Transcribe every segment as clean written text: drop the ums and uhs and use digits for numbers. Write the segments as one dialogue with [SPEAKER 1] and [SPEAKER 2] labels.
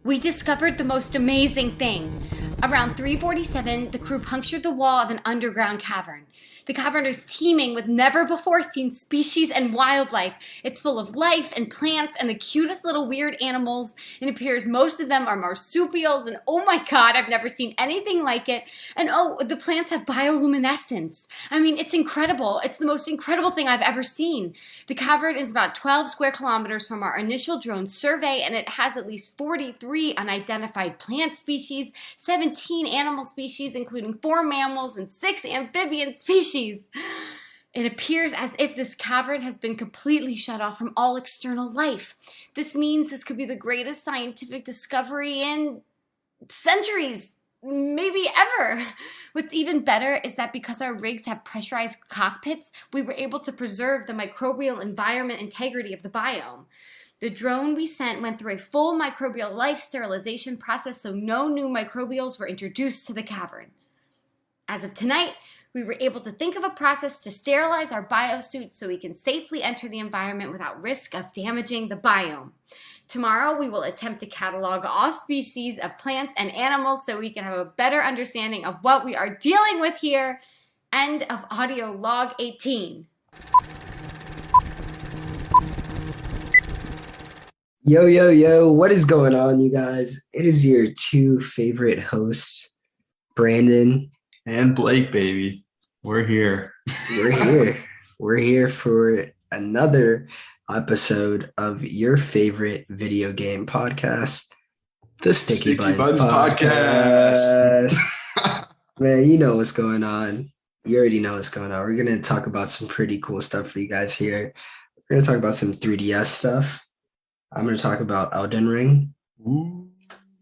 [SPEAKER 1] We discovered the most amazing thing. Around 3:47, the crew punctured the wall of an underground cavern. The cavern is teeming with never-before-seen species and wildlife. It's full of life and plants and the cutest little weird animals. It appears most of them are marsupials, and oh my god, I've never seen anything like it. And oh, the plants have bioluminescence. I mean, it's incredible. It's the most incredible thing I've ever seen. The cavern is about 12 square kilometers from our initial drone survey, and it has at least 43 unidentified plant species, 17 animal species, including 4 mammals and 6 amphibian species. It appears as if this cavern has been completely shut off from all external life. This means this could be the greatest scientific discovery in centuries, maybe ever. What's even better is that because our rigs have pressurized cockpits, we were able to preserve the microbial environment integrity of the biome. The drone we sent went through a full microbial life sterilization process, so no new microbials were introduced to the cavern. As of tonight, we were able to think of a process to sterilize our biosuits so we can safely enter the environment without risk of damaging the biome. Tomorrow, we will attempt to catalog all species of plants and animals so we can have a better understanding of what we are dealing with here. End of audio log 18.
[SPEAKER 2] Yo, what is going on, you guys? It is your 2 favorite hosts, Brandon
[SPEAKER 3] and Blake, baby. We're here.
[SPEAKER 2] We're here for another episode of your favorite video game podcast, the Sticky Buns podcast. Man, you know what's going on. You already know what's going on. We're going to talk about some pretty cool stuff for you guys here. We're going to talk about some 3DS stuff. I'm going to talk about Elden Ring.
[SPEAKER 3] Ooh.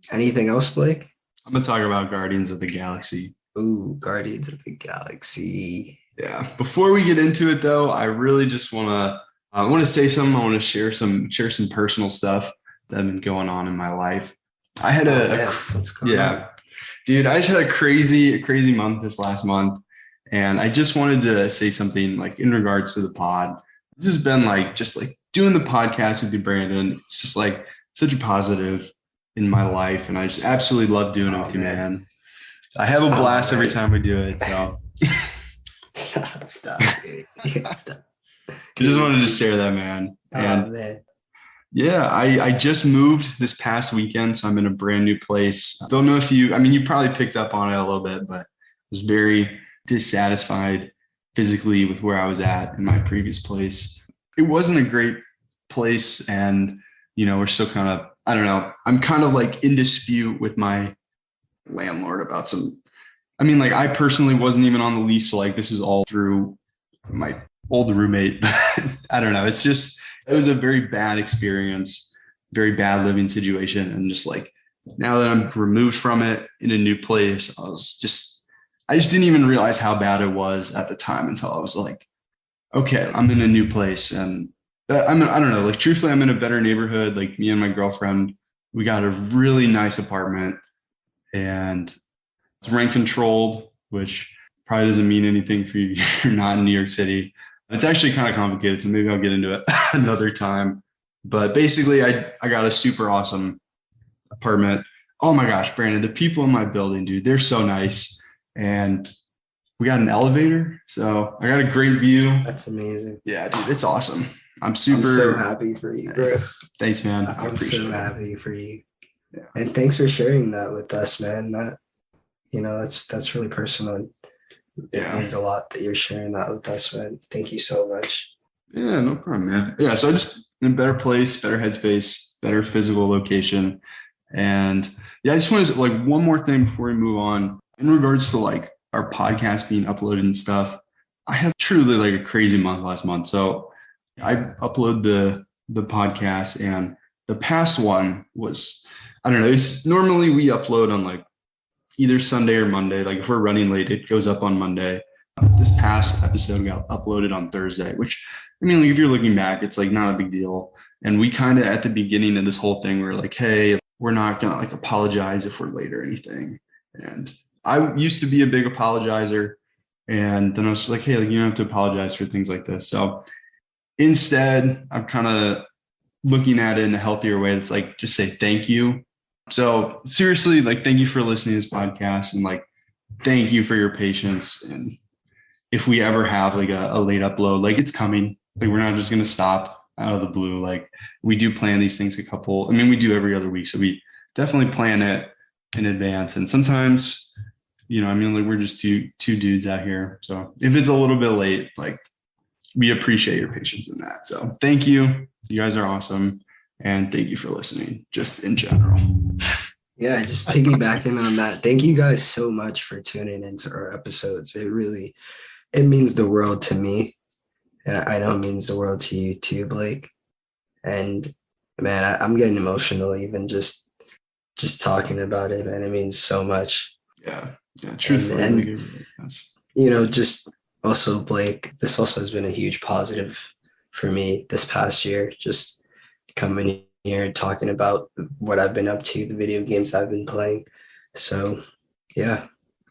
[SPEAKER 2] Anything else, Blake?
[SPEAKER 3] I'm going to talk about Guardians of the Galaxy.
[SPEAKER 2] Ooh, Guardians of the Galaxy.
[SPEAKER 3] Yeah. Before we get into it, though, I really just want to say something. I want to share some personal stuff that have been going on in my life. I had dude, I just had a crazy month this last month, and I just wanted to say something like in regards to the pod. It's just been just doing the podcast with you, Brandon. It's just like such a positive in my life, and I just absolutely love doing it with you, man. I have a blast every time we do it. So
[SPEAKER 2] stop. Yeah, stop.
[SPEAKER 3] I just wanted to share that, man. And
[SPEAKER 2] man.
[SPEAKER 3] Yeah, I just moved this past weekend, so I'm in a brand new place. Don't know if you probably picked up on it a little bit, but I was very dissatisfied physically with where I was at in my previous place. It wasn't a great place, and we're still kind of, I don't know, I'm kind of in dispute with my landlord about some, I personally wasn't even on the lease, so this is all through my old roommate. I don't know, it was a very bad experience, very bad living situation, and just now that I'm removed from it in a new place, I just didn't even realize how bad it was at the time until I was okay, I'm in a new place, and I don't know, truthfully, I'm in a better neighborhood. Me and my girlfriend, we got a really nice apartment, and it's rent controlled, which probably doesn't mean anything for you if you're not in New York City. It's actually kind of complicated, so maybe I'll get into it another time. But basically, I got a super awesome apartment. Oh my gosh, Brandon, the people in my building, dude, they're so nice. And we got an elevator, so I got a great view.
[SPEAKER 2] That's amazing.
[SPEAKER 3] Yeah, dude, it's awesome. I'm
[SPEAKER 2] so happy for you, bro.
[SPEAKER 3] Thanks, man.
[SPEAKER 2] I'm so happy for you. Yeah. And thanks for sharing that with us, man. That, that's really personal. It means a lot that you're sharing that with us, man. Thank you so much.
[SPEAKER 3] Yeah, no problem, man. Yeah, so I just in a better place, better headspace, better physical location. And yeah, I just wanted to one more thing before we move on. In regards to our podcast being uploaded and stuff, I had truly a crazy month last month. So I upload the podcast, and the past one was, I don't know, normally we upload on either Sunday or Monday. If we're running late, it goes up on Monday. This past episode got uploaded on Thursday, which, if you're looking back, it's not a big deal. And we kind of, at the beginning of this whole thing, we're hey, we're not going to apologize if we're late or anything. And I used to be a big apologizer. And then I was just hey, you don't have to apologize for things like this. So instead, I'm kind of looking at it in a healthier way. That's just say thank you. So seriously, like, thank you for listening to this podcast, and like, thank you for your patience. And if we ever have like a late upload, like, it's coming. Like, we're not just going to stop out of the blue. Like, we do plan these things we do every other week. So we definitely plan it in advance. And sometimes, like, we're just two dudes out here. So if it's a little bit late, like, we appreciate your patience in that. So thank you. You guys are awesome. And thank you for listening, just in general.
[SPEAKER 2] Yeah, just piggybacking on that. Thank you guys so much for tuning into our episodes. It means the world to me. And I know it means the world to you too, Blake. And man, I'm getting emotional even just talking about it, man. It means so much.
[SPEAKER 3] Yeah, truthfully.
[SPEAKER 2] And just also, Blake, this also has been a huge positive for me this past year, just coming here and talking about what I've been up to, the video games I've been playing. So yeah,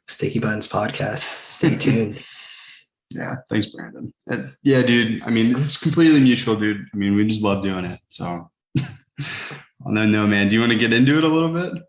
[SPEAKER 2] Sticky Buns podcast. Stay tuned.
[SPEAKER 3] Yeah, thanks, Brandon. And yeah, dude. I mean, it's completely mutual, dude. I mean, we just love doing it. So on that note, man, do you want to get into it a little bit?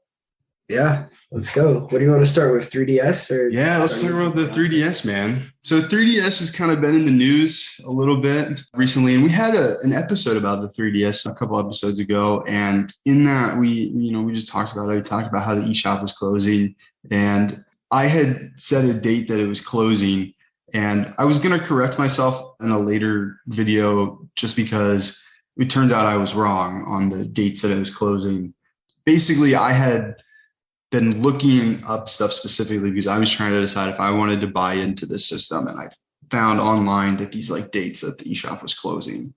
[SPEAKER 2] Yeah, let's go. What do you want to start with? 3DS or?
[SPEAKER 3] Yeah, let's start with the 3DS, man. So 3DS has kind of been in the news a little bit recently, and we had an episode about the 3DS a couple episodes ago. And in that, we just talked about it. We talked about how the eShop was closing, and I had set a date that it was closing. And I was going to correct myself in a later video just because it turns out I was wrong on the dates that it was closing. Basically, I had been looking up stuff specifically because I was trying to decide if I wanted to buy into this system. And I found online that these like dates that the eShop was closing.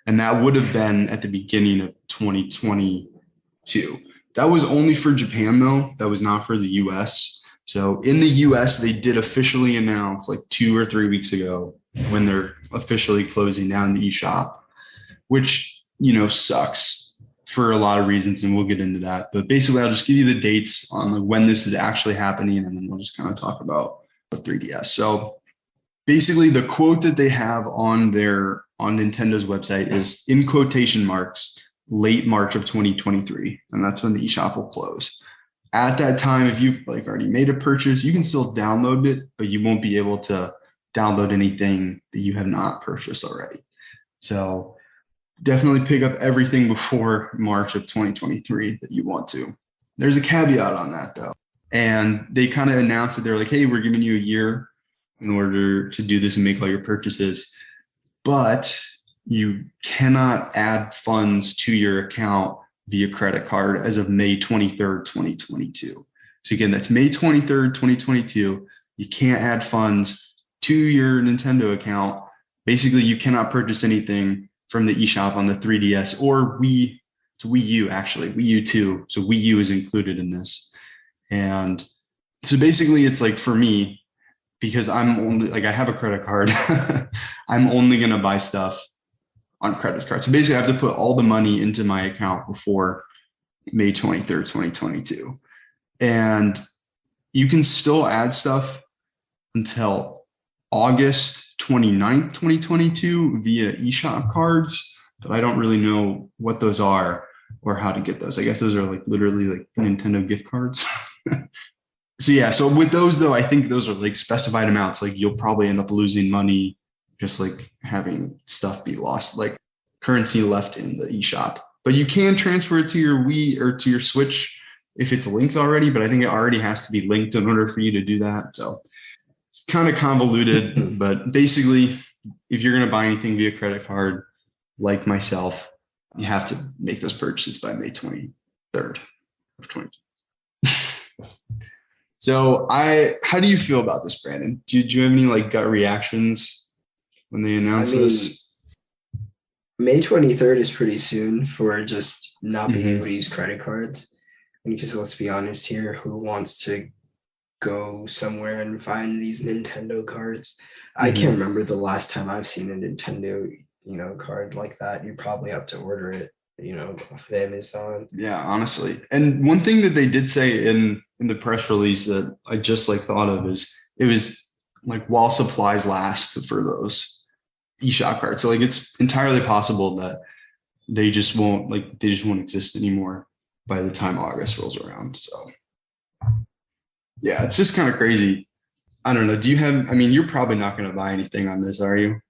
[SPEAKER 3] And that would have been at the beginning of 2022. That was only for Japan, though. That was not for the US. So in the US, they did officially announce like 2 or 3 weeks ago when they're officially closing down the eShop, which, sucks for a lot of reasons. And we'll get into that. But basically, I'll just give you the dates on when this is actually happening. And then we'll just kind of talk about the 3DS. So basically, the quote that they have on Nintendo's website is, in quotation marks, late March of 2023. And that's when the eShop will close. At that time, if you've like already made a purchase, you can still download it, but you won't be able to download anything that you have not purchased already. So definitely pick up everything before March of 2023 that you want to. There's a caveat on that, though. And they kind of announced that they're like, hey, we're giving you a year in order to do this and make all your purchases. But you cannot add funds to your account via credit card as of May 23rd, 2022. So again, that's May 23rd, 2022. You can't add funds to your Nintendo account. Basically, you cannot purchase anything from the eShop on the 3DS or Wii. It's Wii U, actually, Wii U 2. So Wii U is included in this. And so basically, it's like for me, because I'm only like, I have a credit card, I'm only going to buy stuff on credit card. So basically I have to put all the money into my account before May 23rd, 2022. And you can still add stuff until August 29th, 2022 via eShop cards, but I don't really know what those are or how to get those. I guess those are like literally like Nintendo gift cards. So with those though, I think those are like specified amounts. Like you'll probably end up losing money just like having stuff be lost, like currency left in the eShop. But you can transfer it to your Wii or to your Switch if it's linked already, but I think it already has to be linked in order for you to do that. So it's kind of convoluted, but basically, if you're going to buy anything via credit card, like myself, you have to make those purchases by May 23rd of 2020. So how do you feel about this, Brandon? Do you have any like gut reactions when they announced this?
[SPEAKER 2] May 23rd is pretty soon for just not being able to use credit cards. Because let's be honest here, who wants to go somewhere and find these Nintendo cards? I can't remember the last time I've seen a Nintendo, card like that. You probably have to order it, off Amazon.
[SPEAKER 3] Yeah, honestly. And one thing that they did say in the press release that I just like thought of is it was like while supplies last for those eShop cards. So like it's entirely possible that they just won't exist anymore by the time August rolls around. So yeah, it's just kind of crazy. I don't know. You're probably not going to buy anything on this, are you?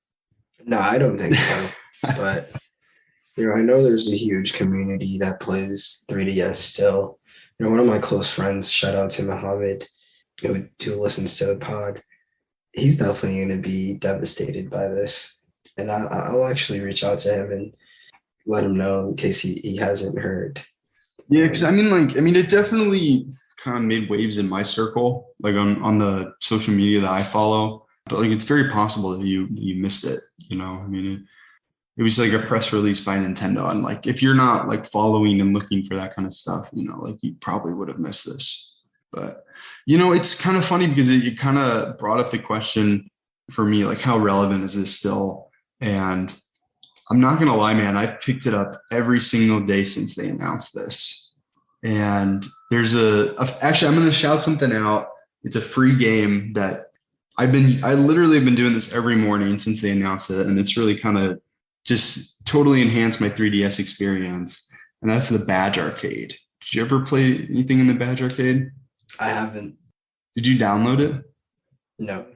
[SPEAKER 2] No, I don't think so. But, I know there's a huge community that plays 3DS still. One of my close friends, shout out to Mohammed, who listens to the pod, he's definitely going to be devastated by this. And I'll actually reach out to him and let him know in case he hasn't heard.
[SPEAKER 3] Yeah, because it definitely kind of made waves in my circle, like on the social media that I follow. But like, it's very possible that you missed it. It was like a press release by Nintendo, and like if you're not like following and looking for that kind of stuff, like you probably would have missed this. But it's kind of funny because it kind of brought up the question for me, like how relevant is this still? And I'm not gonna lie, man, I've picked it up every single day since they announced this. And there's actually I'm gonna shout something out. It's a free game that I literally have been doing this every morning since they announced it, and it's really kind of just totally enhanced my 3DS experience. And that's the Badge Arcade. Did you ever play anything in the Badge Arcade?
[SPEAKER 2] I haven't.
[SPEAKER 3] Did you download it?
[SPEAKER 2] No.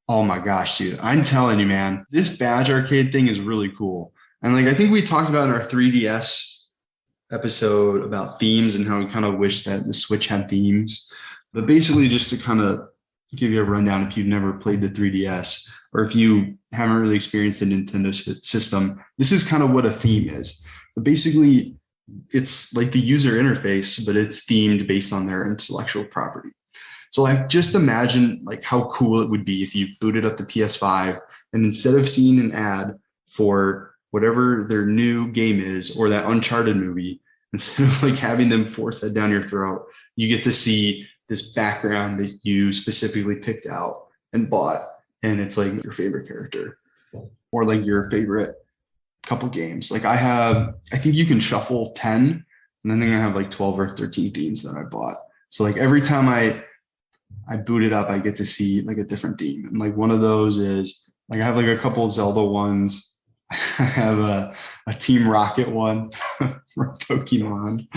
[SPEAKER 3] Oh my gosh, dude. I'm telling you, man, this Badge Arcade thing is really cool. And like, I think we talked about in our 3DS episode about themes and how we kind of wish that the Switch had themes. But basically, just to kind of give you a rundown, if you've never played the 3DS or if you haven't really experienced the Nintendo system, this is kind of what a theme is. But basically, it's like the user interface, but it's themed based on their intellectual property. So like, just imagine like how cool it would be if you booted up the PS5 and instead of seeing an ad for whatever their new game is or that Uncharted movie, instead of like having them force that down your throat, you get to see this background that you specifically picked out and bought. And it's like your favorite character or like your favorite couple games. Like I think you can shuffle 10 and I think I have like 12 or 13 themes that I bought. So like every time I boot it up, I get to see like a different theme. And like one of those is like, I have like a couple of Zelda ones. I have a Team Rocket one from Pokemon,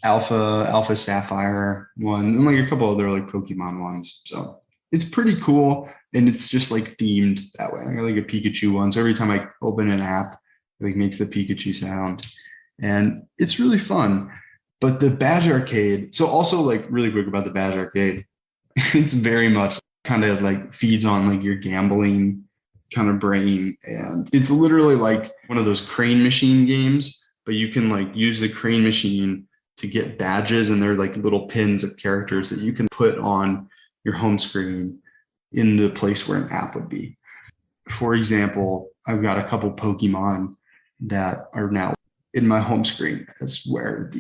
[SPEAKER 3] Alpha Sapphire one, and like a couple other like Pokemon ones. So it's pretty cool. And it's just like themed that way. I got like a Pikachu one. So every time I open an app, it like makes the Pikachu sound. And it's really fun. But the Badge Arcade, so also like really quick about the Badge Arcade, it's very much kind of like feeds on like your gambling kind of brain. And it's literally like one of those crane machine games, but you can like use the crane machine to get badges, and they're like little pins of characters that you can put on your home screen in the place where an app would be. For example, I've got a couple Pokemon that are now in my home screen as where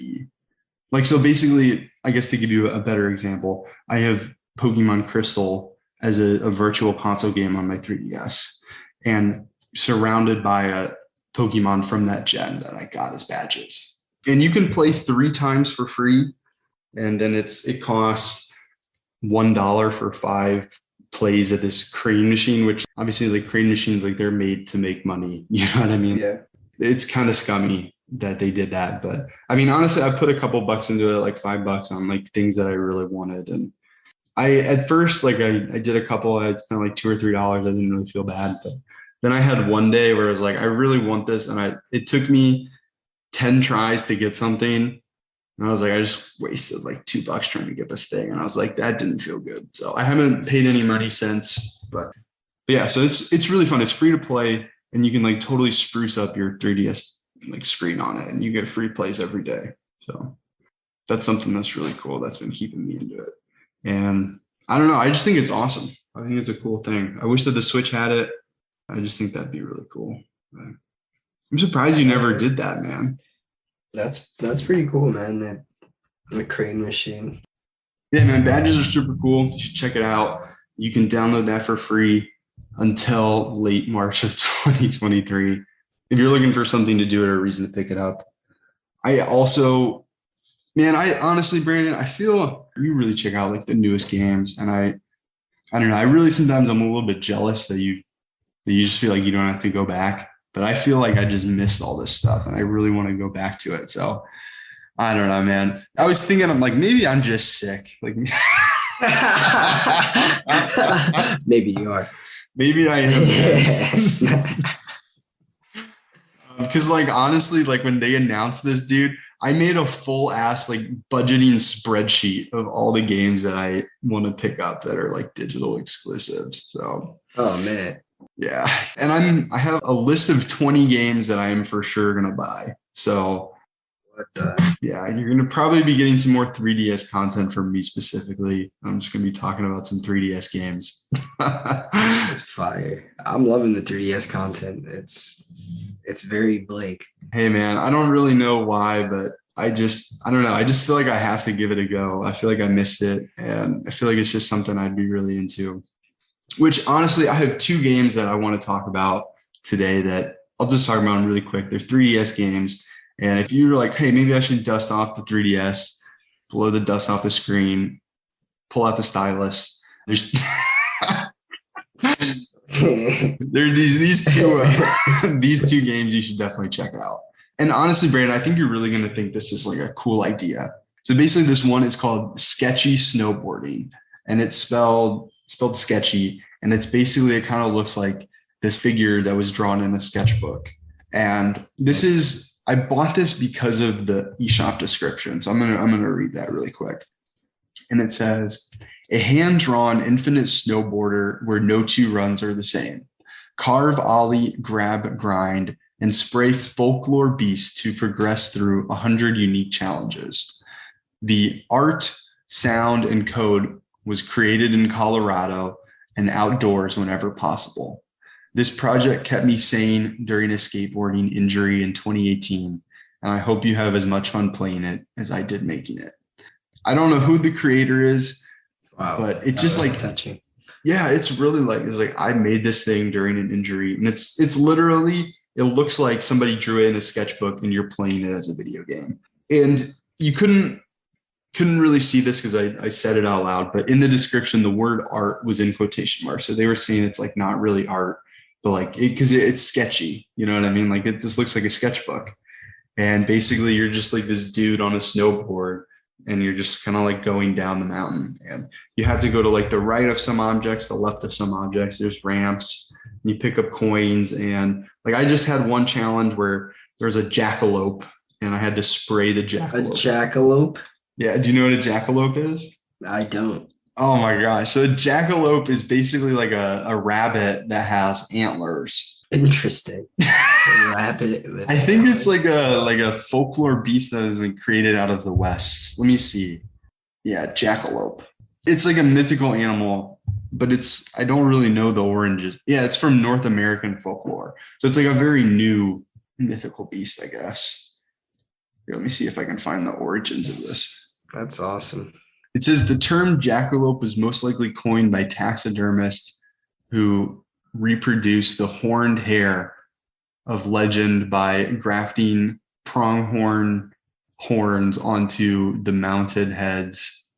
[SPEAKER 3] so basically, I guess to give you a better example, I have Pokemon Crystal as a virtual console game on my 3DS and surrounded by a Pokemon from that gen that I got as badges. And you can play 3 times for free. And then it costs $1 for 5 plays at this crane machine, which obviously like crane machines, like they're made to make money. You know what I mean?
[SPEAKER 2] Yeah.
[SPEAKER 3] It's kind of scummy that they did that. But I mean, honestly, I put a couple bucks into it, like $5 on like things that I really wanted. And at first, like I did a couple, I spent like $2 or $3. I didn't really feel bad. But then I had one day where I was like, I really want this. And it took me 10 tries to get something. And I was like, I just wasted like $2 trying to get this thing. And I was like, that didn't feel good. So I haven't paid any money since, but yeah, so it's really fun. It's free to play and you can like totally spruce up your 3DS like screen on it and you get free plays every day. So that's something that's really cool. That's been keeping me into it. And I don't know. I just think it's awesome. I think it's a cool thing. I wish that the Switch had it. I just think that'd be really cool. I'm surprised you never did that, man.
[SPEAKER 2] That's pretty cool, man. The crane machine.
[SPEAKER 3] Yeah, man, badges are super cool. You should check it out. You can download that for free until late March of 2023. If you're looking for something to do or a reason to pick it up. I honestly, Brandon, I feel you really check out like the newest games. And I don't know, I really sometimes I'm a little bit jealous that you just feel like you don't have to go back. But I feel like I just missed all this stuff and I really want to go back to it. So I don't know, man. I was thinking, I'm like, maybe I'm just sick. Like,
[SPEAKER 2] maybe you are.
[SPEAKER 3] Maybe I am. Because like, honestly, like when they announced this, dude, I made a full ass like budgeting spreadsheet of all the games that I want to pick up that are like digital exclusives. So,
[SPEAKER 2] oh man.
[SPEAKER 3] Yeah. And I have a list of 20 games that I am for sure going to buy. So yeah, you're going to probably be getting some more 3DS content from me specifically. I'm just going to be talking about some 3DS games.
[SPEAKER 2] It's fire. I'm loving the 3DS content. It's very Blake.
[SPEAKER 3] Hey man, I don't really know why, but I don't know. I just feel like I have to give it a go. I feel like I missed it, and I feel like it's just something I'd be really into. Which honestly, I have 2 games that I want to talk about today that I'll just talk about them really quick. They're 3DS games. And if you're like, hey, maybe I should dust off the 3DS, blow the dust off the screen, pull out the stylus. There's these two games you should definitely check out. And honestly, Brandon, I think you're really going to think this is like a cool idea. So basically this one is called Sketchy Snowboarding, and it's spelled sketchy. And it's basically, it kind of looks like this figure that was drawn in a sketchbook. And I bought this because of the eShop description. So I'm gonna read that really quick. And it says, a hand-drawn infinite snowboarder where no 2 runs are the same. Carve, ollie, grab, grind, and spray folklore beasts to progress through 100 unique challenges. The art, sound, and code was created in Colorado and outdoors whenever possible. This project kept me sane during a skateboarding injury in 2018, and I hope you have as much fun playing it as I did making it. I don't know who the creator is, but it's just like
[SPEAKER 2] touching.
[SPEAKER 3] Yeah, it's really like, it's like I made this thing during an injury, and it's literally, it looks like somebody drew it in a sketchbook and you're playing it as a video game. And you couldn't really see this because I said it out loud, but in the description, the word art was in quotation marks. So they were saying it's like not really art, but like because it's sketchy, you know what I mean? Like it just looks like a sketchbook. And basically you're just like this dude on a snowboard and you're just kind of like going down the mountain, and you have to go to like the right of some objects, the left of some objects. There's ramps, and you pick up coins. And like I just had one challenge where there's a jackalope and I had to spray the jackalope.
[SPEAKER 2] A jackalope?
[SPEAKER 3] Yeah. Do you know what a jackalope is?
[SPEAKER 2] I don't.
[SPEAKER 3] Oh my gosh. So a jackalope is basically like a rabbit that has antlers.
[SPEAKER 2] Interesting. A rabbit with
[SPEAKER 3] I think it's like a folklore beast that is like created out of the West. Let me see. Yeah, jackalope. It's like a mythical animal, but I don't really know the origins. Yeah, it's from North American folklore. So it's like a very new mythical beast, I guess. Here, let me see if I can find the origins of this.
[SPEAKER 2] That's awesome.
[SPEAKER 3] It says the term jackalope was most likely coined by taxidermists who reproduced the horned hair of legend by grafting pronghorn horns onto the mounted heads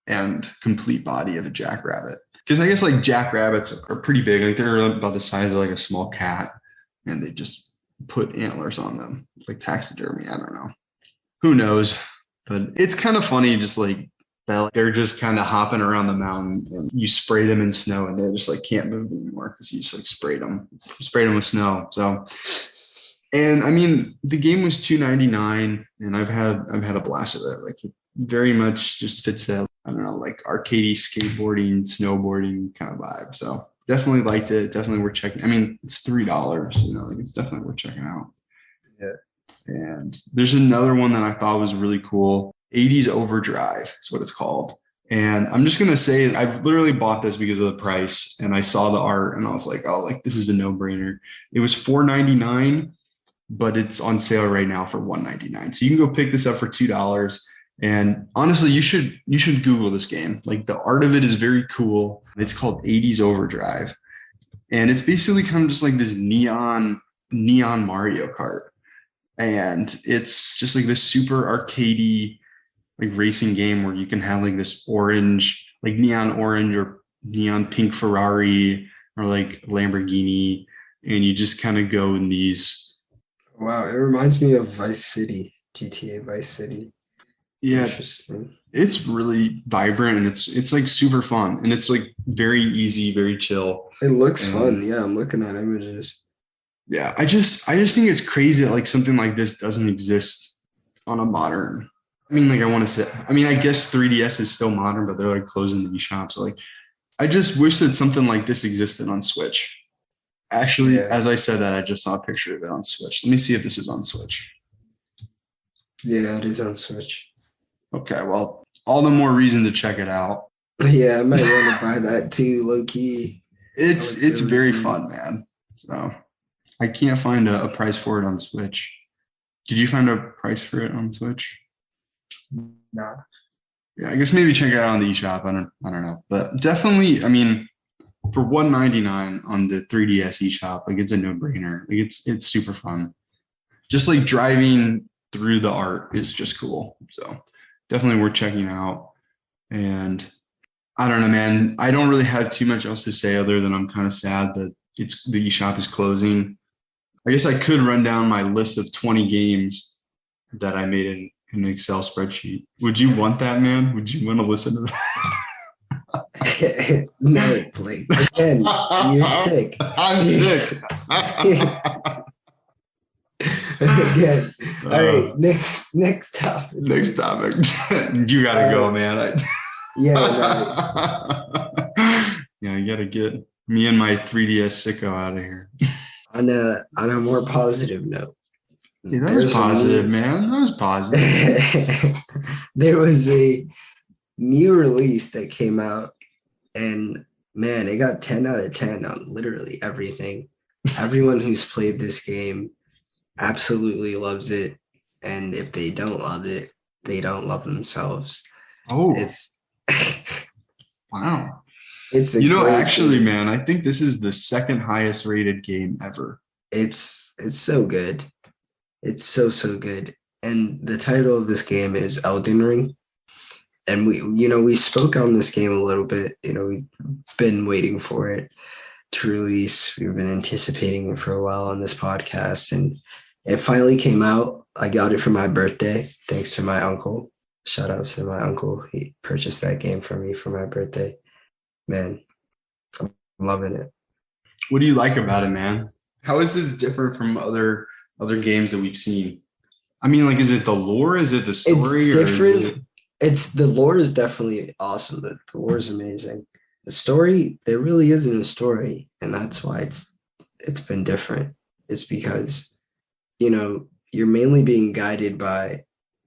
[SPEAKER 3] and complete body of a jackrabbit. Because I guess like jackrabbits are pretty big. Like they're about the size of like a small cat, and they just put antlers on them, like taxidermy. I don't know. Who knows? But it's kind of funny, just like that they're just kind of hopping around the mountain, and you spray them in snow, and they just like can't move anymore because you just like sprayed them with snow. So, and I mean, the game was $2.99, and I've had a blast with it. Like it very much just fits that, I don't know, like arcadey skateboarding, snowboarding kind of vibe. So definitely liked it. Definitely worth checking. I mean, it's $3, you know, like it's definitely worth checking out.
[SPEAKER 2] Yeah.
[SPEAKER 3] And there's another one that I thought was really cool. 80s Overdrive is what it's called. And I'm just going to say, I literally bought this because of the price, and I saw the art and I was like, oh, like this is a no-brainer. It was $4.99, but it's on sale right now for $1.99. So you can go pick this up for $2. And honestly, you should Google this game. Like the art of it is very cool. It's called 80s Overdrive. And it's basically kind of just like this neon Mario Kart. And it's just like this super arcadey like racing game where you can have like this orange, like neon orange or neon pink Ferrari or like Lamborghini, and you just kind of go in these.
[SPEAKER 2] Wow, it reminds me of Vice City, GTA Vice City.
[SPEAKER 3] Yeah,
[SPEAKER 2] Interesting.
[SPEAKER 3] it's really vibrant and it's like super fun and it's like very easy, very chill.
[SPEAKER 2] It looks
[SPEAKER 3] And
[SPEAKER 2] fun. Yeah, I'm looking at images.
[SPEAKER 3] yeah, I just think it's crazy that like something like this doesn't exist on a modern. I mean, like I want to say, I mean, I guess 3DS is still modern, but they're like closing the eShop. So like, I just wish that something like this existed on Switch. Actually,
[SPEAKER 2] Yeah.
[SPEAKER 3] as I said that, I just saw a picture of it on Switch. Let me see if this is on Switch.
[SPEAKER 2] Yeah, it is on Switch.
[SPEAKER 3] Okay, well, all the more reason to check it out.
[SPEAKER 2] Yeah, I might want to buy that too, low key.
[SPEAKER 3] It's
[SPEAKER 2] really
[SPEAKER 3] very
[SPEAKER 2] cool.
[SPEAKER 3] fun, man. So I can't find a price for it on Switch. Did you find a price for it on Switch?
[SPEAKER 2] Nah.
[SPEAKER 3] Yeah, I guess maybe check it out on the eShop. I don't know, but definitely, I mean, for $199 on the 3DS eShop, like it's a no-brainer. Like it's super fun. Just like driving through the art is just cool. So definitely worth checking out. And I don't know, man. I don't really have too much else to say other than I'm kind of sad that the eShop is closing. I guess I could run down my list of 20 games that I made in an Excel spreadsheet. Would you want that, man? Would you want to listen to that?
[SPEAKER 2] No, Blake. Again, you're sick.
[SPEAKER 3] I'm sick.
[SPEAKER 2] Again. All right. Next topic.
[SPEAKER 3] Next topic. You gotta go, man.
[SPEAKER 2] Yeah. No.
[SPEAKER 3] Yeah, you gotta get me and my 3DS sicko out of here.
[SPEAKER 2] On a more positive note.
[SPEAKER 3] Yeah, that was positive, man. That was positive.
[SPEAKER 2] There was a new release that came out, and man, it got 10 out of 10 on literally everything. Everyone who's played this game absolutely loves it, and if they don't love it, they don't love themselves.
[SPEAKER 3] Oh,
[SPEAKER 2] it's
[SPEAKER 3] wow.
[SPEAKER 2] It's
[SPEAKER 3] actually, man, I think this is the second highest rated game ever.
[SPEAKER 2] It's so good. It's so good. And the title of this game is Elden Ring. And we spoke on this game a little bit. We've been waiting for it to release. We've been anticipating it for a while on this podcast. And it finally came out. I got it for my birthday, thanks to my uncle. Shout out to my uncle. He purchased that game for me for my birthday. Man, I'm loving it.
[SPEAKER 3] What do you like about it, man? How is this different from other games that we've seen? I mean, like, is it the lore? Is it the story?
[SPEAKER 2] It's different. It's the lore is definitely awesome. The lore is amazing. The story, there really isn't a story, and that's why it's been different. It's because, you're mainly being guided by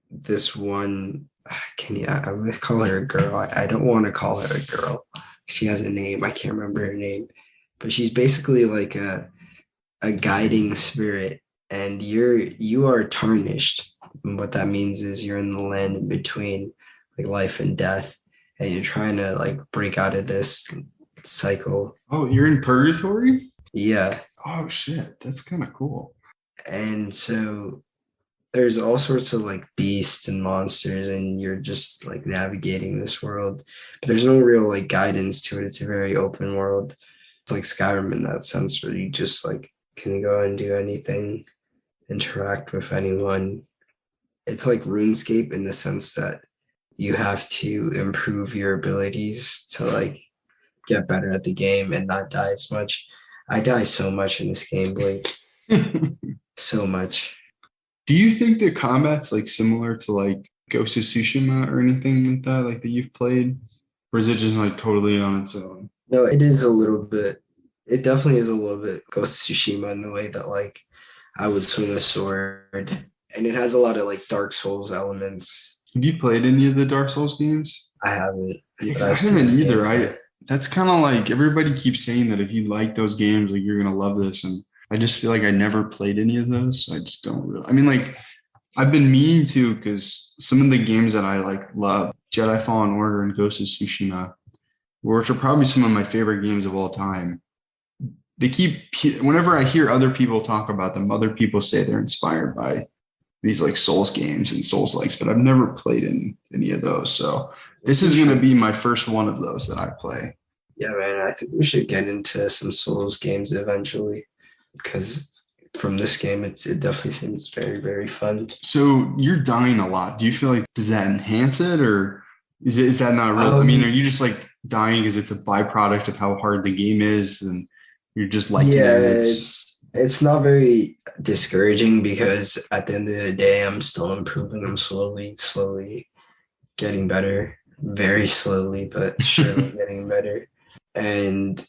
[SPEAKER 2] this one. I would call her a girl. I don't want to call her a girl. She has a name. I can't remember her name, but she's basically like a guiding spirit, and you are tarnished. And what that means is you're in the land in between, like life and death, and you're trying to like break out of this cycle.
[SPEAKER 3] Oh, you're in purgatory?
[SPEAKER 2] Yeah.
[SPEAKER 3] Oh shit, that's kind of cool.
[SPEAKER 2] And so there's all sorts of like beasts and monsters, and you're just like navigating this world, but there's no real like guidance to it. It's a very open world. It's like Skyrim in that sense, where you just like can go and do anything, interact with anyone. It's like RuneScape in the sense that you have to improve your abilities to like get better at the game and not die as much. I die so much in this game, Blake. So much.
[SPEAKER 3] Do you think the combat's like similar to like Ghost of Tsushima or anything like that you've played? Or is it just like totally on its own?
[SPEAKER 2] No, it is a little bit. It definitely is a little bit Ghost of Tsushima in the way that like I would swing a sword, and it has a lot of like Dark Souls elements.
[SPEAKER 3] Have you played any of the Dark Souls games?
[SPEAKER 2] I haven't.
[SPEAKER 3] Yeah, I haven't either. That's kind of like everybody keeps saying that if you like those games, like you're gonna love this, and I just feel like I never played any of those, so I just don't really. I mean, like I've been meaning to, because some of the games that I like love, Jedi Fallen Order and Ghost of Tsushima, which are probably some of my favorite games of all time. Whenever I hear other people talk about them, other people say they're inspired by these like Souls games and Souls likes, but I've never played in any of those. So this is going to be my first one of those that I play.
[SPEAKER 2] Yeah, man, I think we should get into some Souls games eventually, because from this game, it definitely seems very, very fun.
[SPEAKER 3] So you're dying a lot. Do you feel like, does that enhance it, or is that not real? I mean, are you just like dying because it's a byproduct of how hard the game is and you're just liking it?
[SPEAKER 2] It's not very discouraging because at the end of the day, I'm still improving. I'm slowly getting better, very slowly, but surely getting better. And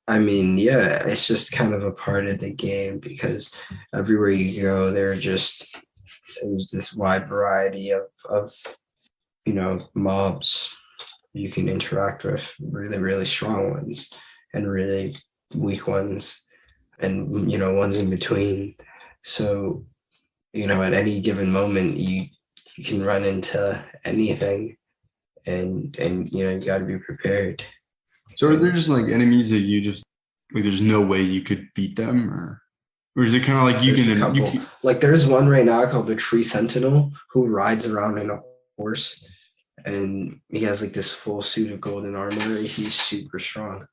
[SPEAKER 2] I mean, yeah, it's just kind of a part of the game because everywhere you go, there's this wide variety of mobs you can interact with, really, really strong ones and really weak ones, and ones in between. So at any given moment you can run into anything, and you got to be prepared.
[SPEAKER 3] So are there just like enemies that you just like there's no way you could beat them, or is it kind of like you can
[SPEAKER 2] like there's one right now called the Tree Sentinel who rides around in a horse, and he has like this full suit of golden armor. He's super strong.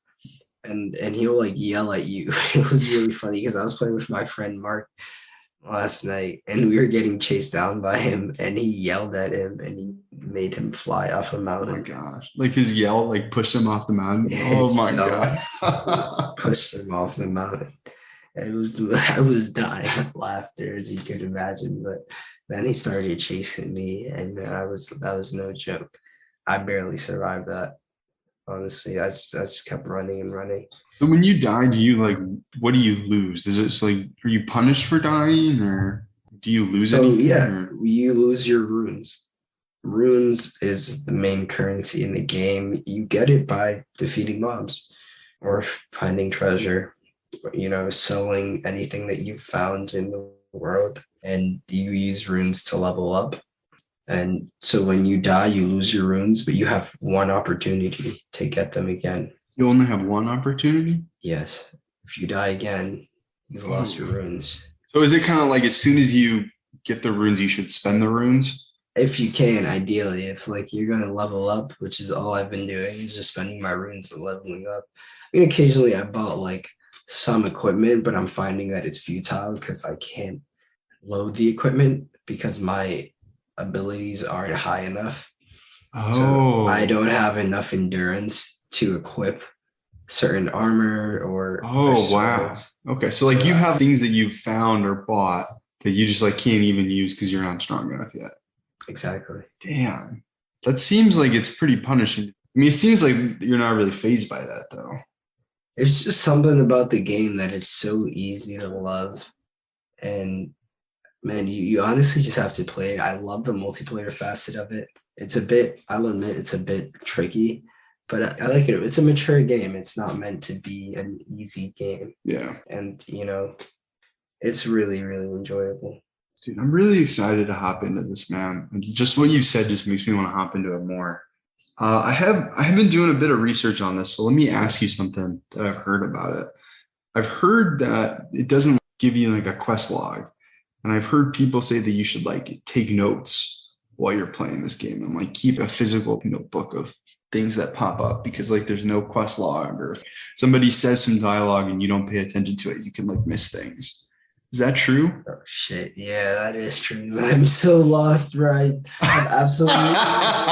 [SPEAKER 2] And he'll like yell at you. It was really funny because I was playing with my friend Mark last night and we were getting chased down by him, and he yelled at him and he made him fly off a mountain.
[SPEAKER 3] Oh my gosh. Like his yell like pushed him off the mountain. Oh my god.
[SPEAKER 2] Pushed him off the mountain. I was dying of laughter, as you could imagine, but then he started chasing me and that was no joke. I barely survived that. Honestly, I just kept running and running.
[SPEAKER 3] So when you die, what do you lose? Is it like, are you punished for dying, or do you lose anything?
[SPEAKER 2] Yeah, you lose your runes. Runes is the main currency in the game. You get it by defeating mobs or finding treasure, selling anything that you've found in the world, and you use runes to level up. And so when you die, you lose your runes, but you have one opportunity to get them again.
[SPEAKER 3] You only have one opportunity?
[SPEAKER 2] Yes. If you die again, you've lost your runes.
[SPEAKER 3] So is it kind of like as soon as you get the runes, you should spend the runes?
[SPEAKER 2] If you can, ideally. If like you're going to level up, which is all I've been doing, is just spending my runes and leveling up. I mean, occasionally I bought like some equipment, but I'm finding that it's futile because I can't load the equipment because my abilities aren't high enough. So I don't have enough endurance to equip certain armor or
[SPEAKER 3] wow. Okay, so like you have things that you found or bought that you just like can't even use because you're not strong enough yet.
[SPEAKER 2] Exactly.
[SPEAKER 3] Damn, that seems like it's pretty punishing. I mean, it seems like you're not really fazed by that though.
[SPEAKER 2] It's just something about the game that it's so easy to love, and man, you honestly just have to play it. I love the multiplayer facet of it. I'll admit it's a bit tricky, but I like it. It's a mature game. It's not meant to be an easy game.
[SPEAKER 3] Yeah.
[SPEAKER 2] And, it's really, really enjoyable.
[SPEAKER 3] Dude, I'm really excited to hop into this, man. Just what you said just makes me want to hop into it more. I have been doing a bit of research on this, so let me ask you something that I've heard about it. I've heard that it doesn't give you like a quest log. And I've heard people say that you should like take notes while you're playing this game and like keep a physical notebook of things that pop up, because like there's no quest log, or if somebody says some dialogue and you don't pay attention to it, you can like miss things. Is that true?
[SPEAKER 2] Oh shit. Yeah, that is true. I'm so lost, right? I have absolutely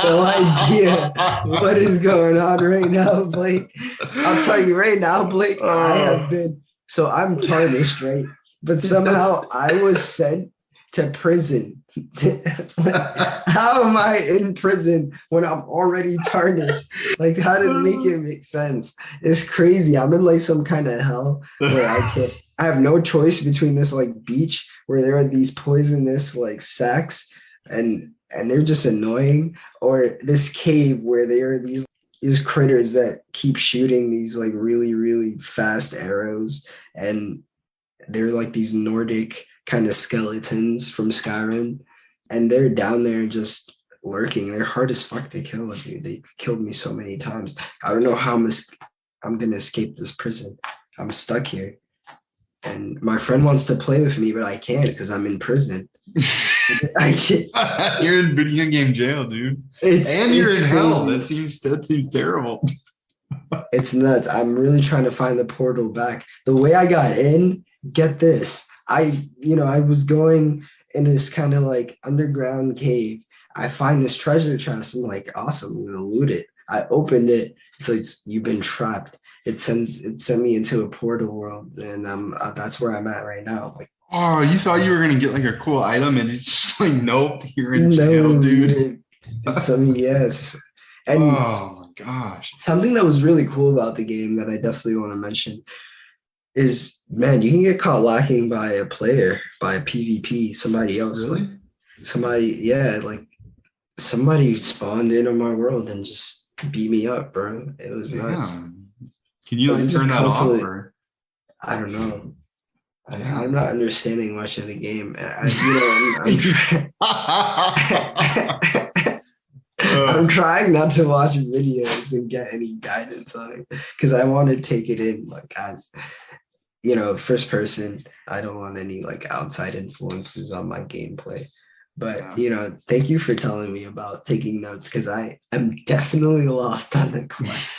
[SPEAKER 2] no idea what is going on right now, Blake. I'll tell you right now, Blake, I'm tarnished, right? But somehow I was sent to prison. How am I in prison when I'm already tarnished? Like, how does it make sense? It's crazy. I'm in like some kind of hell where I have no choice between this like beach where there are these poisonous like sacks and they're just annoying, or this cave where there are these critters that keep shooting these like really, really fast arrows, and they're like these Nordic kind of skeletons from Skyrim, and they're down there just lurking. They're hard as fuck to kill. They killed me so many times. I don't know how I'm going to escape this prison. I'm stuck here. And my friend wants to play with me, but I can't because I'm in prison. I can't.
[SPEAKER 3] You're in video game jail, dude. You're in hell. That seems terrible.
[SPEAKER 2] It's nuts. I'm really trying to find the portal back. The way I got in, get this, I was going in this kind of like underground cave. I find this treasure chest. I'm like, awesome, I'm gonna loot it. I opened it. It's like, you've been trapped. It sent me into a portal world, and that's where I'm at right now. Like,
[SPEAKER 3] oh, you thought you were gonna get like a cool item, and it's just like, nope, you're in
[SPEAKER 2] no,
[SPEAKER 3] jail, dude.
[SPEAKER 2] it's something, yes. And
[SPEAKER 3] oh my gosh,
[SPEAKER 2] something that was really cool about the game that I definitely want to mention is, man, you can get caught lacking by a player, by a PvP, somebody else.
[SPEAKER 3] Really?
[SPEAKER 2] Like somebody spawned into my world and just beat me up, bro. It was nuts.
[SPEAKER 3] Can you like turn that off? Or?
[SPEAKER 2] I don't know. I'm not understanding much of the game. I'm trying not to watch videos and get any guidance on it because I want to take it in like as, first person. I don't want any like outside influences on my gameplay. But, thank you for telling me about taking notes because I am definitely lost on the quest.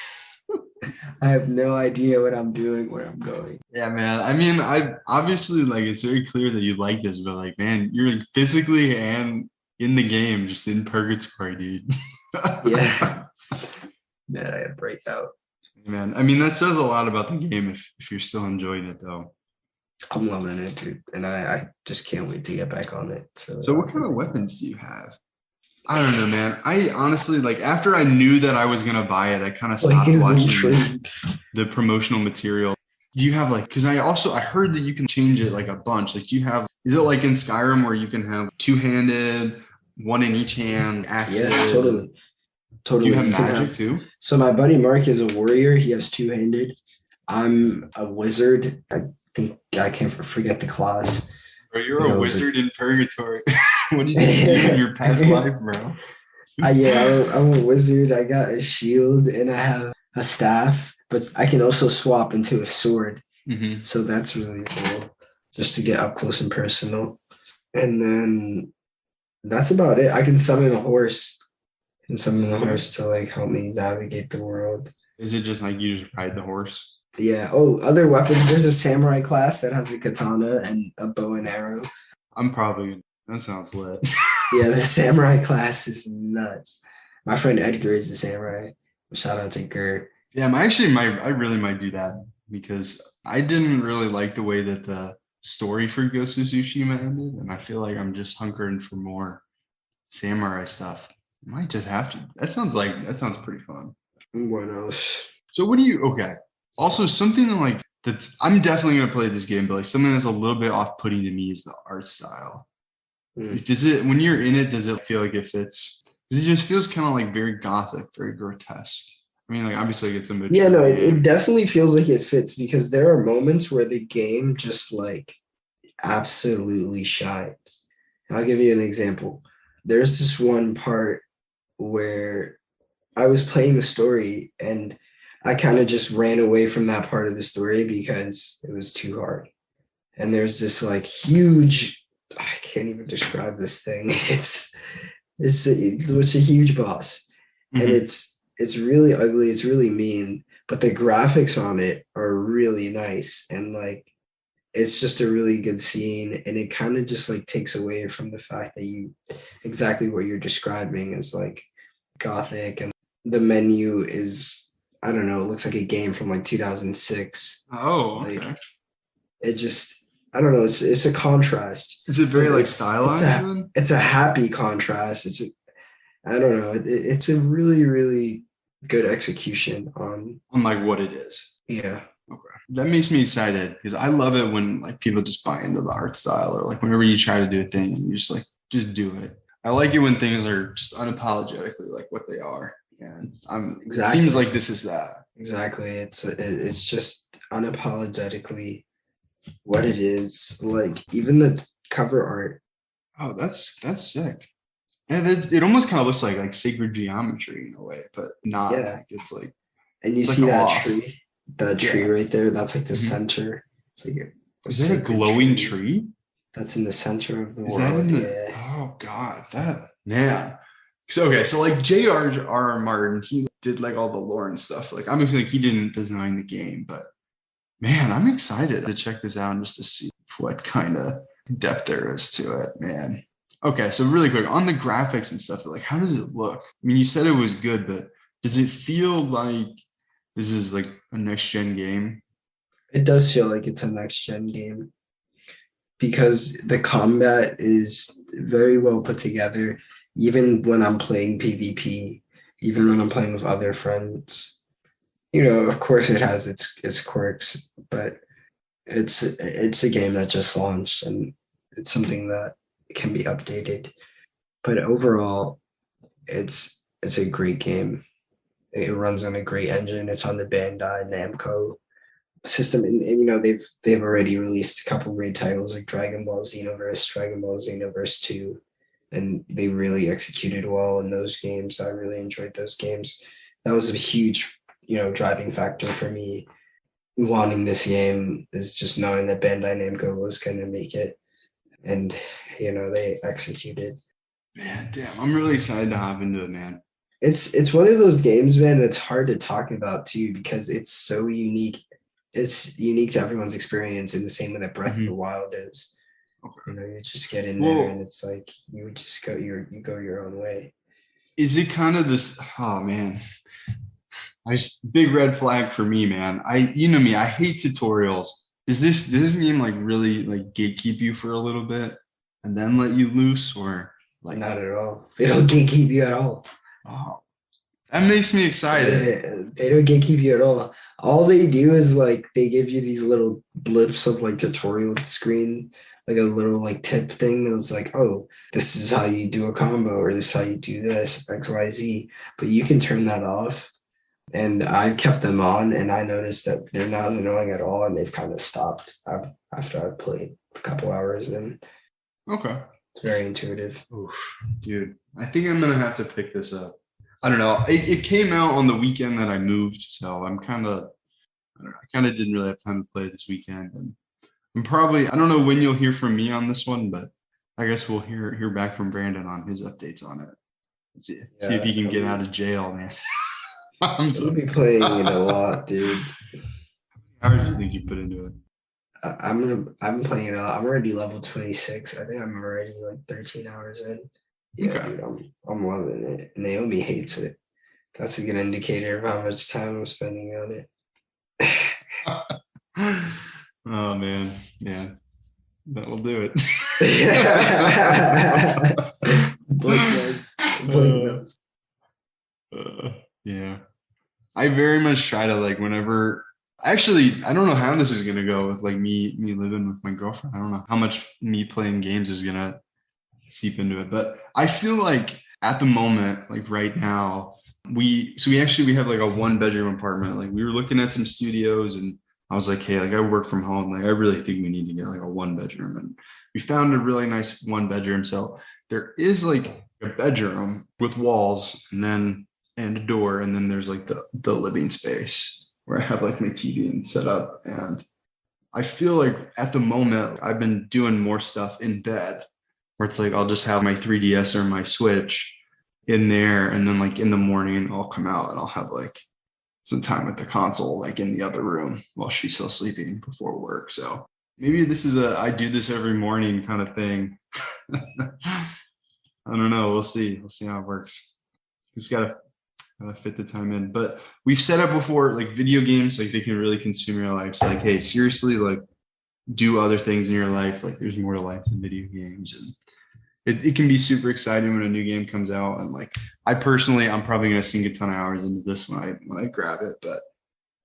[SPEAKER 2] I have no idea what I'm doing, where I'm going.
[SPEAKER 3] Yeah, man. I mean, I obviously like it's very clear that you like this, but like, man, you're physically and in the game, just in purgatory, dude.
[SPEAKER 2] Yeah. Man, I had breakout.
[SPEAKER 3] Man, I mean, that says a lot about the game if you're still enjoying it, though.
[SPEAKER 2] I'm loving it, dude. And I just can't wait to get back on it.
[SPEAKER 3] So what kind of weapons do you have? I don't know, man. I honestly, like, after I knew that I was going to buy it, I kind of stopped watching the promotional material. Do you have, like, because I heard that you can change it, like, a bunch. Like, is it like in Skyrim where you can have two-handed, one in each hand, axes?
[SPEAKER 2] Yeah, totally.
[SPEAKER 3] Do you have magic, too?
[SPEAKER 2] So my buddy Mark is a warrior. He has two-handed. I'm a wizard. I think I can't forget the class.
[SPEAKER 3] Bro, you're a wizard in purgatory. What did you do in your past life, bro?
[SPEAKER 2] I'm a wizard. I got a shield and I have a staff, but I can also swap into a sword. Mm-hmm. So that's really cool, just to get up close and personal. And then that's about it. I can summon a horse to like help me navigate the world.
[SPEAKER 3] Is it just like you just ride the horse?
[SPEAKER 2] Yeah. Oh, other weapons. There's a samurai class that has a katana and a bow and arrow.
[SPEAKER 3] That sounds lit.
[SPEAKER 2] Yeah, the samurai class is nuts. My friend Edgar is the samurai. Shout out to Gert.
[SPEAKER 3] Yeah, I really might do that because I didn't really like the way that the story for Ghost of Tsushima ended, and I feel like I'm just hunkering for more samurai stuff. I might just have to. That sounds pretty fun.
[SPEAKER 2] What else?
[SPEAKER 3] So okay. Also, something like I'm definitely going to play this game, but like something that's a little bit off-putting to me is the art style. When you're in it, does it feel like it fits? Because it just feels kind of like very gothic, very grotesque. I mean, like obviously it's a mature
[SPEAKER 2] Yeah, no, it definitely feels like it fits because there are moments where the game just like absolutely shines. And I'll give you an example. There's this one part where I was playing the story and I kind of just ran away from that part of the story because it was too hard. And there's this like huge, I can't even describe this thing. It's a huge boss. Mm-hmm. And it's really ugly. It's really mean, but the graphics on it are really nice. And like, it's just a really good scene. And it kind of just like takes away from the fact that exactly what you're describing is like gothic. And the menu is, I don't know, it looks like a game from like 2006.
[SPEAKER 3] Oh, okay.
[SPEAKER 2] Like, it just, I don't know, it's a contrast.
[SPEAKER 3] Is it very like stylized?
[SPEAKER 2] It's a happy contrast. I don't know, it's a really, really good execution on
[SPEAKER 3] like what it is.
[SPEAKER 2] Yeah.
[SPEAKER 3] Okay. That makes me excited because I love it when like people just buy into the art style or like whenever you try to do a thing and you just do it. I like it when things are just unapologetically like what they are. And
[SPEAKER 2] exactly.
[SPEAKER 3] It seems like this is that.
[SPEAKER 2] Exactly. It's just unapologetically what it is. Like even the cover art.
[SPEAKER 3] Oh, that's sick. Yeah, it almost kind of looks like sacred geometry in a way, but not.
[SPEAKER 2] Yeah.
[SPEAKER 3] Like it's like.
[SPEAKER 2] And you see that tree, right there. That's like the center. It's like
[SPEAKER 3] is that a glowing tree?
[SPEAKER 2] That's in the center of the world.
[SPEAKER 3] Oh God, man. So like J.R.R. Martin, he did like all the lore and stuff. Like I'm assuming he didn't design the game, but Man, I'm excited to check this out and just to see what kind of depth there is to it, man. Okay, so really quick on the graphics and stuff, like how does it look? I mean, you said it was good, but does it feel like this is like a next gen game?
[SPEAKER 2] It does feel like it's a next gen game because the combat is very well put together. Even when I'm playing PvP, even when I'm playing with other friends, of course it has its quirks, but it's a game that just launched and it's something that can be updated. But overall, it's a great game. It runs on a great engine. It's on the Bandai Namco system, and they've already released a couple great titles like Dragon Ball Xenoverse, Dragon Ball Xenoverse 2, and they really executed well in those games. I really enjoyed those games. That was a huge, driving factor for me wanting this game, is just knowing that Bandai Namco was going to make it, and they executed.
[SPEAKER 3] Man, damn, I'm really excited to hop into it, man.
[SPEAKER 2] It's one of those games, man, that's hard to talk about too because it's so unique. It's unique to everyone's experience in the same way that Breath of the Wild is. Okay. You just get in there and it's like you just go your own way.
[SPEAKER 3] Is it kind of this? Oh man, big red flag for me, man. Me, I hate tutorials. Does this game like really like gatekeep you for a little bit and then let you loose, or like?
[SPEAKER 2] Not at all. They don't gatekeep you at all.
[SPEAKER 3] Oh, that makes me excited.
[SPEAKER 2] They don't gatekeep you at all. All they do is like they give you these little blips of like tutorial screen, like a little like tip thing that was like, oh, this is how you do a combo, or this is how you do this, XYZ. But you can turn that off. And I've kept them on, and I noticed that they're not annoying at all, and they've kind of stopped after I've played a couple hours in.
[SPEAKER 3] Okay.
[SPEAKER 2] It's very intuitive.
[SPEAKER 3] Oof, dude, I think I'm gonna have to pick this up. I don't know. It came out on the weekend that I moved, so I kind of didn't really have time to play this weekend, and I don't know when you'll hear from me on this one, but I guess we'll hear back from Brandon on his updates on it. See if he can get out of jail, man.
[SPEAKER 2] You'll be playing it a lot, dude.
[SPEAKER 3] How much do you think you put into it?
[SPEAKER 2] I'm playing it a lot. I'm already level 26. I think I'm already like 13 hours in. Yeah, okay. Dude, I'm loving it. Naomi hates it. That's a good indicator of how much time I'm spending on
[SPEAKER 3] it. Oh man, yeah, that'll do it.
[SPEAKER 2] Blake knows.
[SPEAKER 3] Yeah, I very much try to like whenever. Actually, I don't know how this is gonna go with like me living with my girlfriend. I don't know how much me playing games is gonna seep into it, but I feel like at the moment, like right now, we have like a 1-bedroom apartment. Like we were looking at some studios, and I was like, hey, like I work from home. Like I really think we need to get like a 1-bedroom, and we found a really nice 1-bedroom. So there is like a bedroom with walls and a door, and then there's like the living space where I have like my TV set up. And I feel like at the moment I've been doing more stuff in bed where it's like I'll just have my 3DS or my Switch in there, and then like in the morning I'll come out and I'll have like some time with the console like in the other room while she's still sleeping before work. So maybe this is I do this every morning kind of thing. I don't know. We'll see how it works. Just gotta fit the time in. But we've set up before like video games, like they can really consume your life. So like, hey, seriously, like do other things in your life. Like there's more to life than video games. And it can be super exciting when a new game comes out. And like I'm probably gonna sink a ton of hours into this when I grab it, but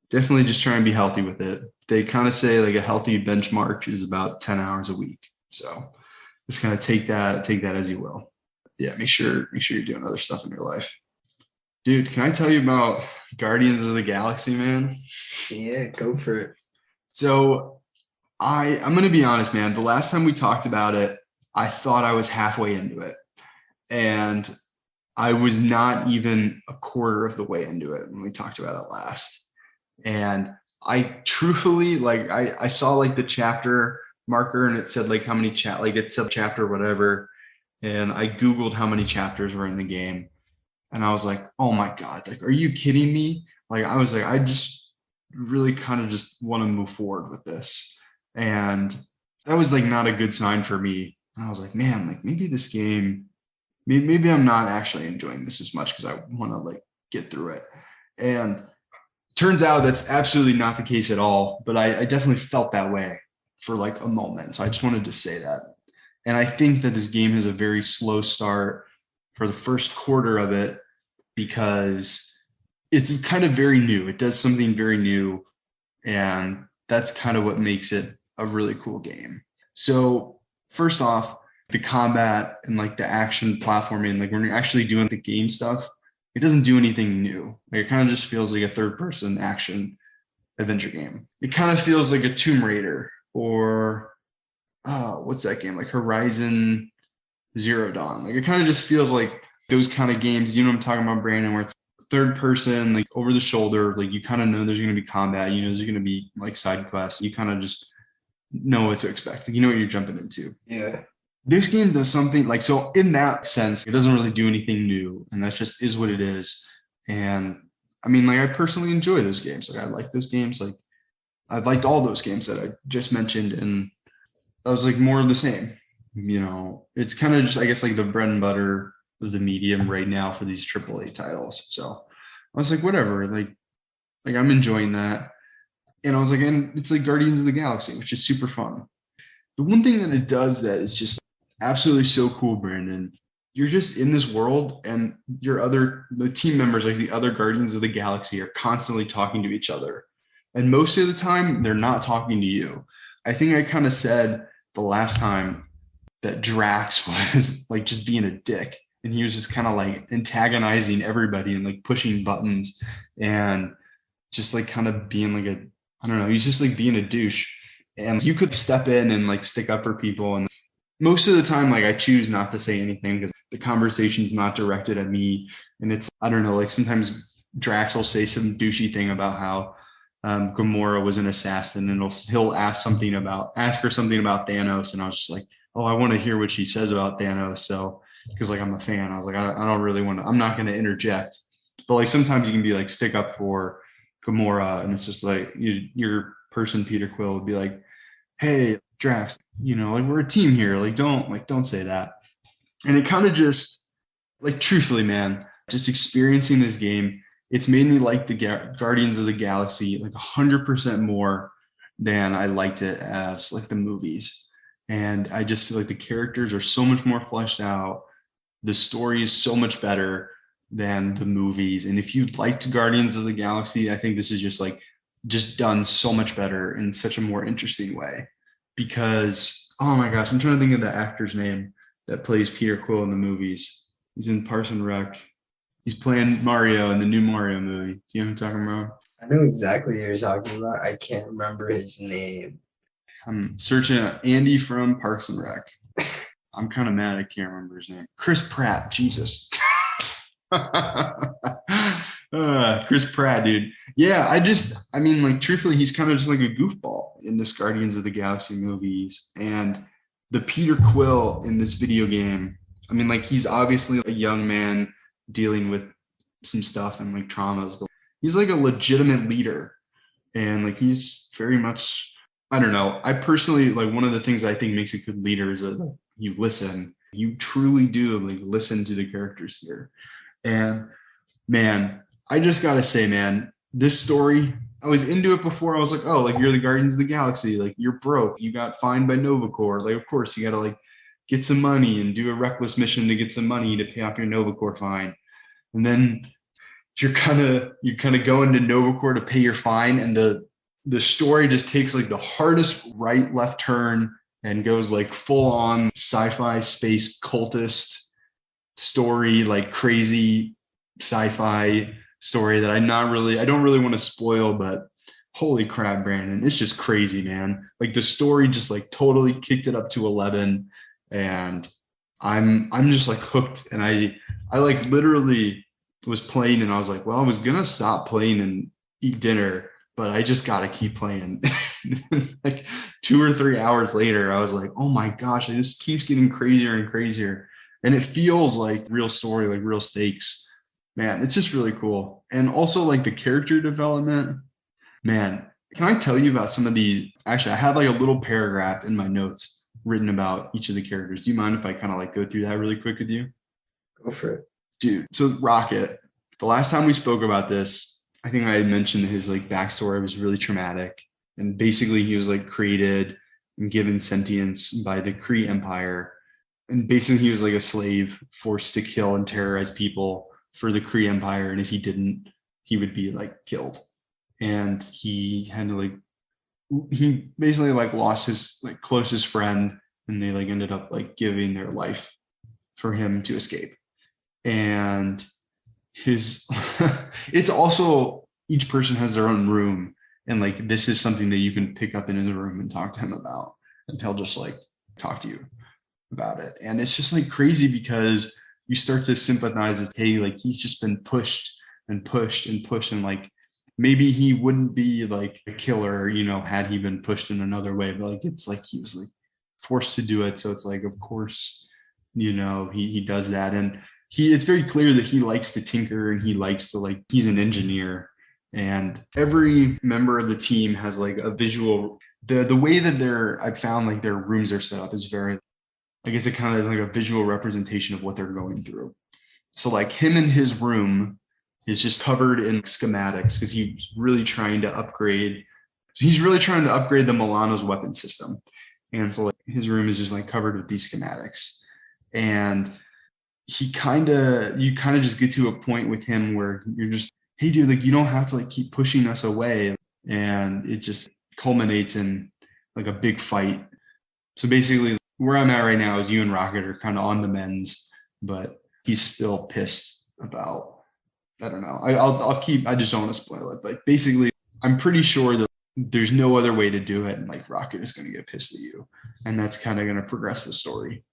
[SPEAKER 3] definitely just try and be healthy with it. They kind of say like a healthy benchmark is about 10 hours a week. So just kind of take that as you will. Yeah, make sure you're doing other stuff in your life. Dude, can I tell you about Guardians of the Galaxy, man?
[SPEAKER 2] Yeah, go for it.
[SPEAKER 3] So I'm going to be honest, man. The last time we talked about it, I thought I was halfway into it. And I was not even a quarter of the way into it when we talked about it last. And I truthfully, like, I saw like the chapter marker and it said like how many it said chapter whatever. And I Googled how many chapters were in the game. And I was like, oh my God, like, are you kidding me? Like, I was like, really kind of just want to move forward with this. And that was like not a good sign for me. And I was like, man, like maybe this game, maybe I'm not actually enjoying this as much because I want to like get through it. And turns out that's absolutely not the case at all. But I definitely felt that way for like a moment. So I just wanted to say that. And I think that this game has a very slow start for the first quarter of it because it's kind of very new. It does something very new. And that's kind of what makes it a really cool game. So first off, the combat and like the action platforming, like when you're actually doing the game stuff, it doesn't do anything new. Like it kind of just feels like a third person action adventure game. It kind of feels like a Tomb Raider or what's that game? Like Horizon Zero Dawn. Like it kind of just feels like those kind of games, you know what I'm talking about, Brandon, where it's third person, like over the shoulder, like you kind of know there's going to be combat, you know, there's going to be like side quests. You kind of just know what to expect. Like, you know what you're jumping into.
[SPEAKER 2] Yeah.
[SPEAKER 3] This game does something like, so in that sense, it doesn't really do anything new. And that just is what it is. And I mean, like I personally enjoy those games. Like I like those games. Like I've liked all those games that I just mentioned. And that was like more of the same, you know, it's kind of just, I guess, like the bread and butter of the medium right now for these AAA titles. So I was like, whatever, like I'm enjoying that. And I was like, and it's like Guardians of the Galaxy, which is super fun. The one thing that it does that is just absolutely so cool, Brandon, you're just in this world and the team members, like the other Guardians of the Galaxy, are constantly talking to each other. And most of the time, they're not talking to you. I think I kind of said the last time that Drax was like just being a dick. And he was just kind of like antagonizing everybody and like pushing buttons and just like kind of being like I don't know, he's just like being a douche. And you could step in and like stick up for people. And most of the time, like I choose not to say anything because the conversation's not directed at me. And it's, I don't know, like sometimes Drax will say some douchey thing about how Gamora was an assassin, and he'll ask her something about Thanos. And I was just like, oh, I want to hear what she says about Thanos. So, because like I'm a fan, I was like, I don't really want to, I'm not going to interject. But like sometimes you can be like stick up for Gamora, and it's just like your person Peter Quill would be like, hey Drax, you know, like we're a team here, like don't say that. And it kind of just like, truthfully, man, just experiencing this game, it's made me like the Guardians of the Galaxy like 100% more than I liked it as like the movies. And I just feel like the characters are so much more fleshed out. The story is so much better than the movies. And if you liked Guardians of the Galaxy, I think this is just done so much better in such a more interesting way. Because, oh my gosh, I'm trying to think of the actor's name that plays Peter Quill in the movies. He's in Parks and Rec. He's playing Mario in the new Mario movie. Do you know what I'm talking about?
[SPEAKER 2] I know exactly what you're talking about. I can't remember his name.
[SPEAKER 3] I'm searching Andy from Parks and Rec. I'm kind of mad I can't remember his name. Chris Pratt. Jesus. Chris Pratt, dude. Yeah, I mean, like, truthfully, he's kind of just like a goofball in this Guardians of the Galaxy movies. And the Peter Quill in this video game, I mean, like, he's obviously a young man dealing with some stuff and like traumas, but he's like a legitimate leader. And like, he's very much, I don't know. I personally, like, one of the things I think makes a good leader is that you listen. You truly do like listen to the characters here. And man, I just gotta say, man, this story, I was into it before. I was like, oh, like you're the Guardians of the Galaxy, like you're broke, you got fined by Novacore, like of course you gotta like get some money and do a reckless mission to get some money to pay off your Novacore fine. And then you're kind of going to Novacore to pay your fine, and the story just takes like the hardest right left turn and goes like full on sci-fi space cultist story, like crazy sci-fi story that I don't really want to spoil, but holy crap, Brandon, it's just crazy, man. Like the story just like totally kicked it up to 11, and I'm just like hooked. And I like literally was playing, and I was like, well, I was gonna stop playing and eat dinner, but I just gotta keep playing. Like 2 or 3 hours later, I was like, oh my gosh, this keeps getting crazier and crazier. And it feels like real story, like real stakes. Man, it's just really cool. And also like the character development, Man, can I tell you about some of these? Actually, I had like a little paragraph in my notes written about each of the characters. Do you mind if I kind of like go through that really quick with you?
[SPEAKER 2] Go for it.
[SPEAKER 3] Dude, so Rocket, the last time we spoke about this, I think I had mentioned that his like backstory was really traumatic. And basically he was like created and given sentience by the Kree Empire. And basically he was like a slave forced to kill and terrorize people for the Kree Empire. And if he didn't, he would be like killed. And he had to like, he basically like lost his like closest friend, and they like ended up like giving their life for him to escape. And his it's also, each person has their own room, and like this is something that you can pick up in the room and talk to him about, and he'll just like talk to you about it. And it's just like crazy because you start to sympathize with, hey, like he's just been pushed and pushed and pushed, and like maybe he wouldn't be like a killer, you know, had he been pushed in another way, but like it's like he was like forced to do it. So it's like, of course, you know, he does that. And it's very clear that he likes to tinker, and he likes to like, he's an engineer. And every member of the team has like a visual, the way that I've found like their rooms are set up is very, I guess it kind of is like a visual representation of what they're going through. So like him in his room is just covered in schematics because he's really trying to upgrade. So he's really trying to upgrade the Milano's weapon system. And so like his room is just like covered with these schematics. And you kind of just get to a point with him where you're just, hey dude, like you don't have to like keep pushing us away. And it just culminates in like a big fight. So basically where I'm at right now is you and Rocket are kind of on the mends, but he's still pissed about, I don't know. I just don't want to spoil it, but basically I'm pretty sure that there's no other way to do it. And like Rocket is going to get pissed at you. And that's kind of going to progress the story.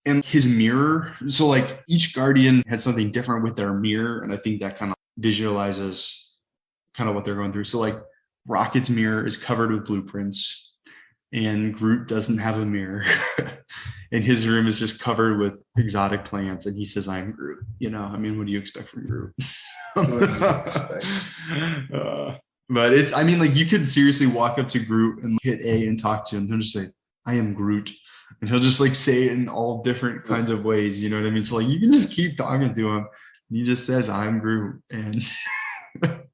[SPEAKER 3] And his mirror, so like each Guardian has something different with their mirror. And I think that kind of visualizes kind of what they're going through. So like Rocket's mirror is covered with blueprints, and Groot doesn't have a mirror. And his room is just covered with exotic plants. And he says, I'm Groot. You know, I mean, what do you expect from Groot? But it's, I mean, like you could seriously walk up to Groot and hit A and talk to him. He'll just say, I am Groot. And he'll just like say it in all different kinds of ways. You know what I mean? So like you can just keep talking to him. He just says, I'm Groot. And but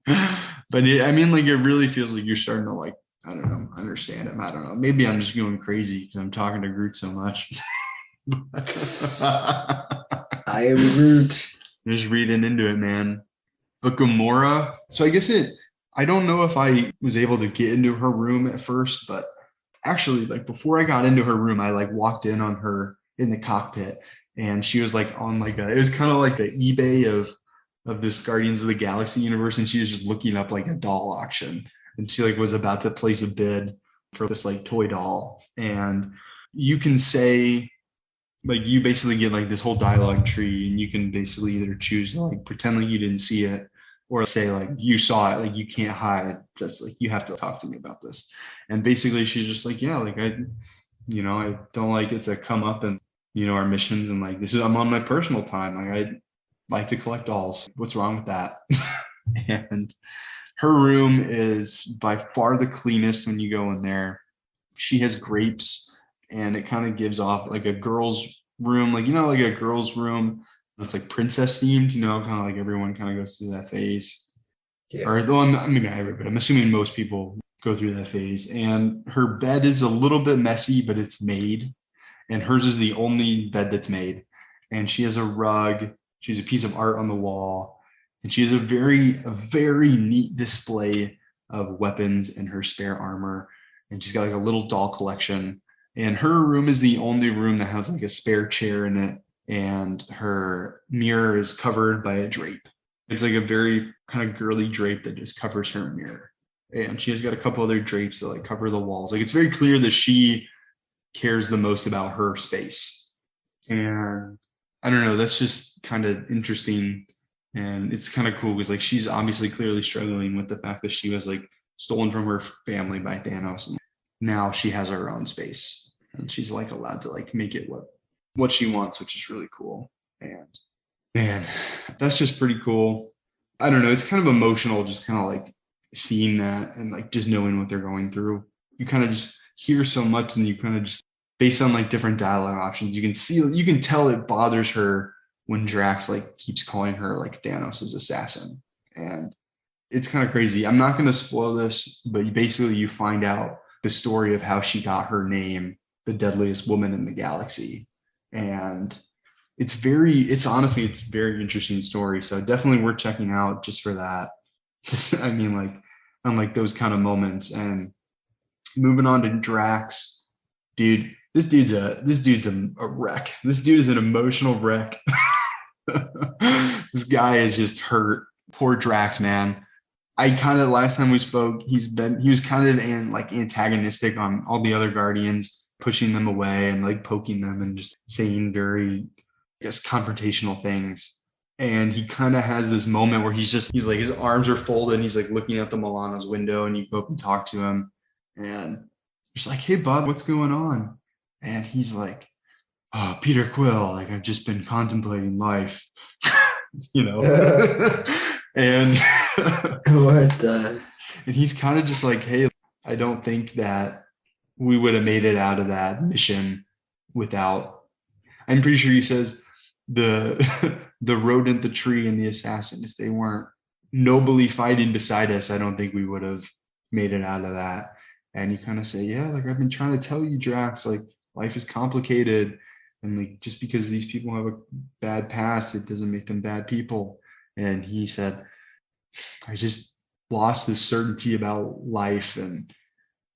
[SPEAKER 3] I mean, like it really feels like you're starting to like, I don't know, understand him. I don't know. Maybe I'm just going crazy because I'm talking to Groot so much.
[SPEAKER 2] I am Groot.
[SPEAKER 3] Just reading into it, man. But Gamora, so I guess I don't know if I was able to get into her room at first, but actually like before I got into her room, I like walked in on her in the cockpit, and she was like on like it was kind of like the eBay of this Guardians of the Galaxy universe. And she was just looking up like a doll auction. And she like was about to place a bid for this like toy doll. And you can say, like you basically get like this whole dialogue tree, and you can basically either choose to like pretend like you didn't see it, or say like you saw it, like you can't hide. Just like you have to talk to me about this. And basically she's just like, yeah, like I don't like it to come up and, you know, our missions, and like I'm on my personal time. Like I like to collect dolls. What's wrong with that? And her room is by far the cleanest when you go in there. She has grapes, and it kind of gives off like a girl's room, like, you know, like a girl's room that's like princess themed, you know, kind of like everyone kind of goes through that phase. Yeah. Or though I mean, not everybody, I'm assuming most people go through that phase. And her bed is a little bit messy, but it's made. And hers is the only bed that's made. And she has a rug. She has a piece of art on the wall. And she has a very neat display of weapons and her spare armor. And she's got like a little doll collection. And her room is the only room that has like a spare chair in it. And her mirror is covered by a drape. It's like a very kind of girly drape that just covers her mirror. And she has got a couple other drapes that like cover the walls. Like it's very clear that she cares the most about her space. And I don't know, that's just kind of interesting. And it's kind of cool because like she's obviously clearly struggling with the fact that she was like stolen from her family by Thanos. And now she has her own space, and she's like allowed to like make it what she wants, which is really cool. And man, that's just pretty cool. I don't know, it's kind of emotional, just kind of like seeing that and like just knowing what they're going through. You kind of just hear so much, and you kind of just, based on like different dialogue options, you can tell it bothers her when Drax like keeps calling her like Thanos' assassin. And it's kind of crazy. I'm not going to spoil this, but you find out the story of how she got her name, the deadliest woman in the galaxy. And it's a very interesting story. So definitely worth checking out just for that. Just, I mean, like, on like those kind of moments. And moving on to Drax, dude, this dude's a wreck. This dude is an emotional wreck. This guy is just hurt. Poor Drax, man. Last time we spoke, he was kind of antagonistic on all the other Guardians, pushing them away and like poking them and just saying very, I guess, confrontational things. And he kind of has this moment where he's like, his arms are folded and he's like looking out the Milano's window, and you go up and talk to him and he's like, "Hey bud, what's going on?" And he's like, "Oh, Peter Quill, like I've just been contemplating life." And and he's kind of just like, "Hey, I don't think that we would have made it out of that mission without," I'm pretty sure he says, the rodent, the tree, and the assassin, if they weren't nobly fighting beside us, I don't think we would have made it out of that. And you kind of say, "Yeah, like I've been trying to tell you, Drax, like life is complicated, and like just because these people have a bad past, it doesn't make them bad people." And he said, "I just lost this certainty about life, and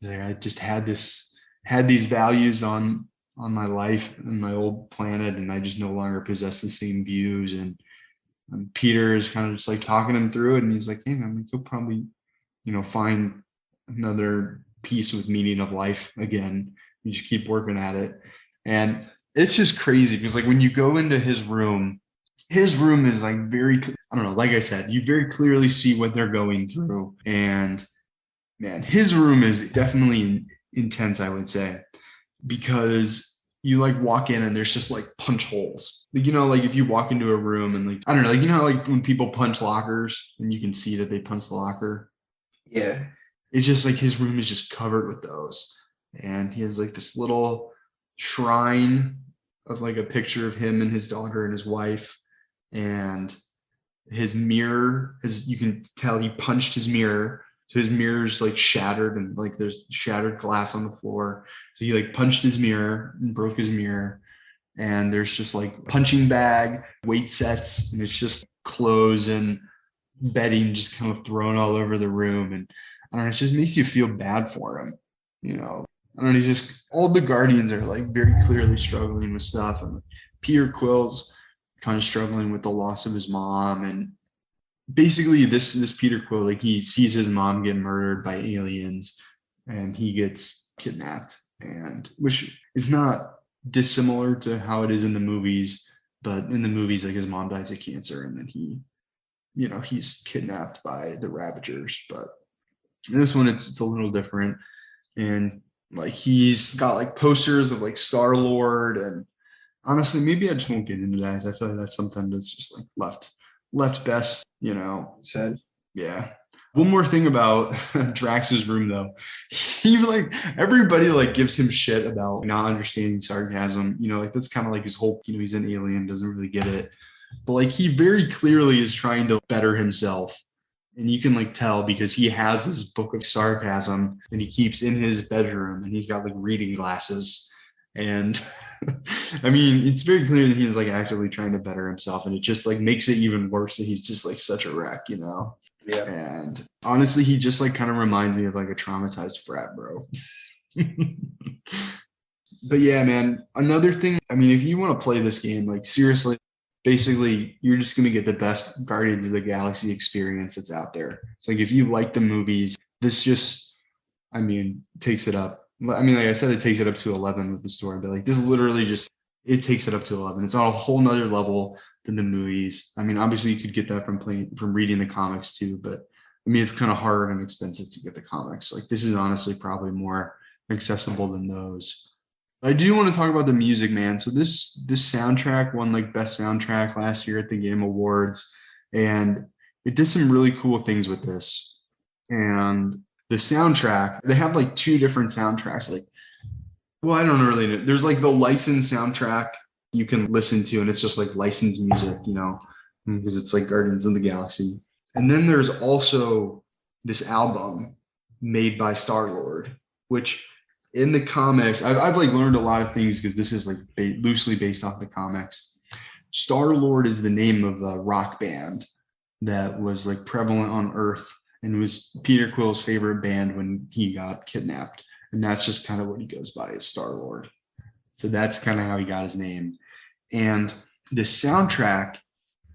[SPEAKER 3] I just had these values on my life and my old planet, and I just no longer possess the same views." And Peter is kind of just like talking him through it, and he's like, "Hey man, you'll probably, find another piece with meaning of life again. You just keep working at it." And it's just crazy because like when you go into his room is like very, I don't know, like I said, you very clearly see what they're going through. And man, his room is definitely intense, I would say, because you like walk in and there's just like punch holes. Like, like if you walk into a room and like, I don't know, like, like when people punch lockers and you can see that they punch the locker.
[SPEAKER 2] Yeah.
[SPEAKER 3] It's just like his room is just covered with those. And he has like this little shrine of like a picture of him and his daughter and his wife. And his mirror, you can tell he punched his mirror. So his mirror's like shattered and like there's shattered glass on the floor. So he like punched his mirror and broke his mirror. And there's just like punching bag, weight sets, and it's just clothes and bedding just kind of thrown all over the room. And I don't know, it just makes you feel bad for him. I don't know, he's just, all the Guardians are like very clearly struggling with stuff. And Peter Quill's kind of struggling with the loss of his mom. And basically this Peter Quill, like he sees his mom get murdered by aliens and he gets kidnapped, and which is not dissimilar to how it is in the movies. But in the movies, like his mom dies of cancer and then he's kidnapped by the Ravagers. But in this one, it's a little different. And like he's got like posters of like Star-Lord, and honestly, maybe I just won't get into that. I feel like that's something that's just like left best,
[SPEAKER 2] said.
[SPEAKER 3] Yeah. One more thing about Drax's room though. He like, everybody like gives him shit about not understanding sarcasm. Like that's kind of like his whole, he's an alien, doesn't really get it. But like he very clearly is trying to better himself. And you can like tell because he has this book of sarcasm that he keeps in his bedroom, and he's got like reading glasses. And I mean, it's very clear that he's like actively trying to better himself, and it just like makes it even worse that he's just like such a wreck,
[SPEAKER 2] Yeah.
[SPEAKER 3] And honestly, he just like kind of reminds me of like a traumatized frat bro. But yeah, man, another thing, I mean, if you want to play this game, like seriously, basically, you're just going to get the best Guardians of the Galaxy experience that's out there. It's like if you like the movies, this just, I mean, takes it up. I mean, like I said, it takes it up to 11 with the story, but like this literally just, it takes it up to 11. It's on a whole nother level than the movies. I mean, obviously you could get that from reading the comics too, but I mean, it's kind of hard and expensive to get the comics. Like this is honestly probably more accessible than those. I do want to talk about the music, man. So this soundtrack won like best soundtrack last year at the Game Awards, and it did some really cool things with this. And the soundtrack, they have like two different soundtracks. Like, well, I don't really know. There's like the licensed soundtrack you can listen to, and it's just like licensed music, because it's like Guardians of the Galaxy. And then there's also this album made by Star-Lord, which in the comics, I've like learned a lot of things because this is like loosely based off the comics. Star-Lord is the name of a rock band that was like prevalent on Earth and was Peter Quill's favorite band when he got kidnapped. And that's just kind of what he goes by, is Star-Lord. So that's kind of how he got his name. And the soundtrack,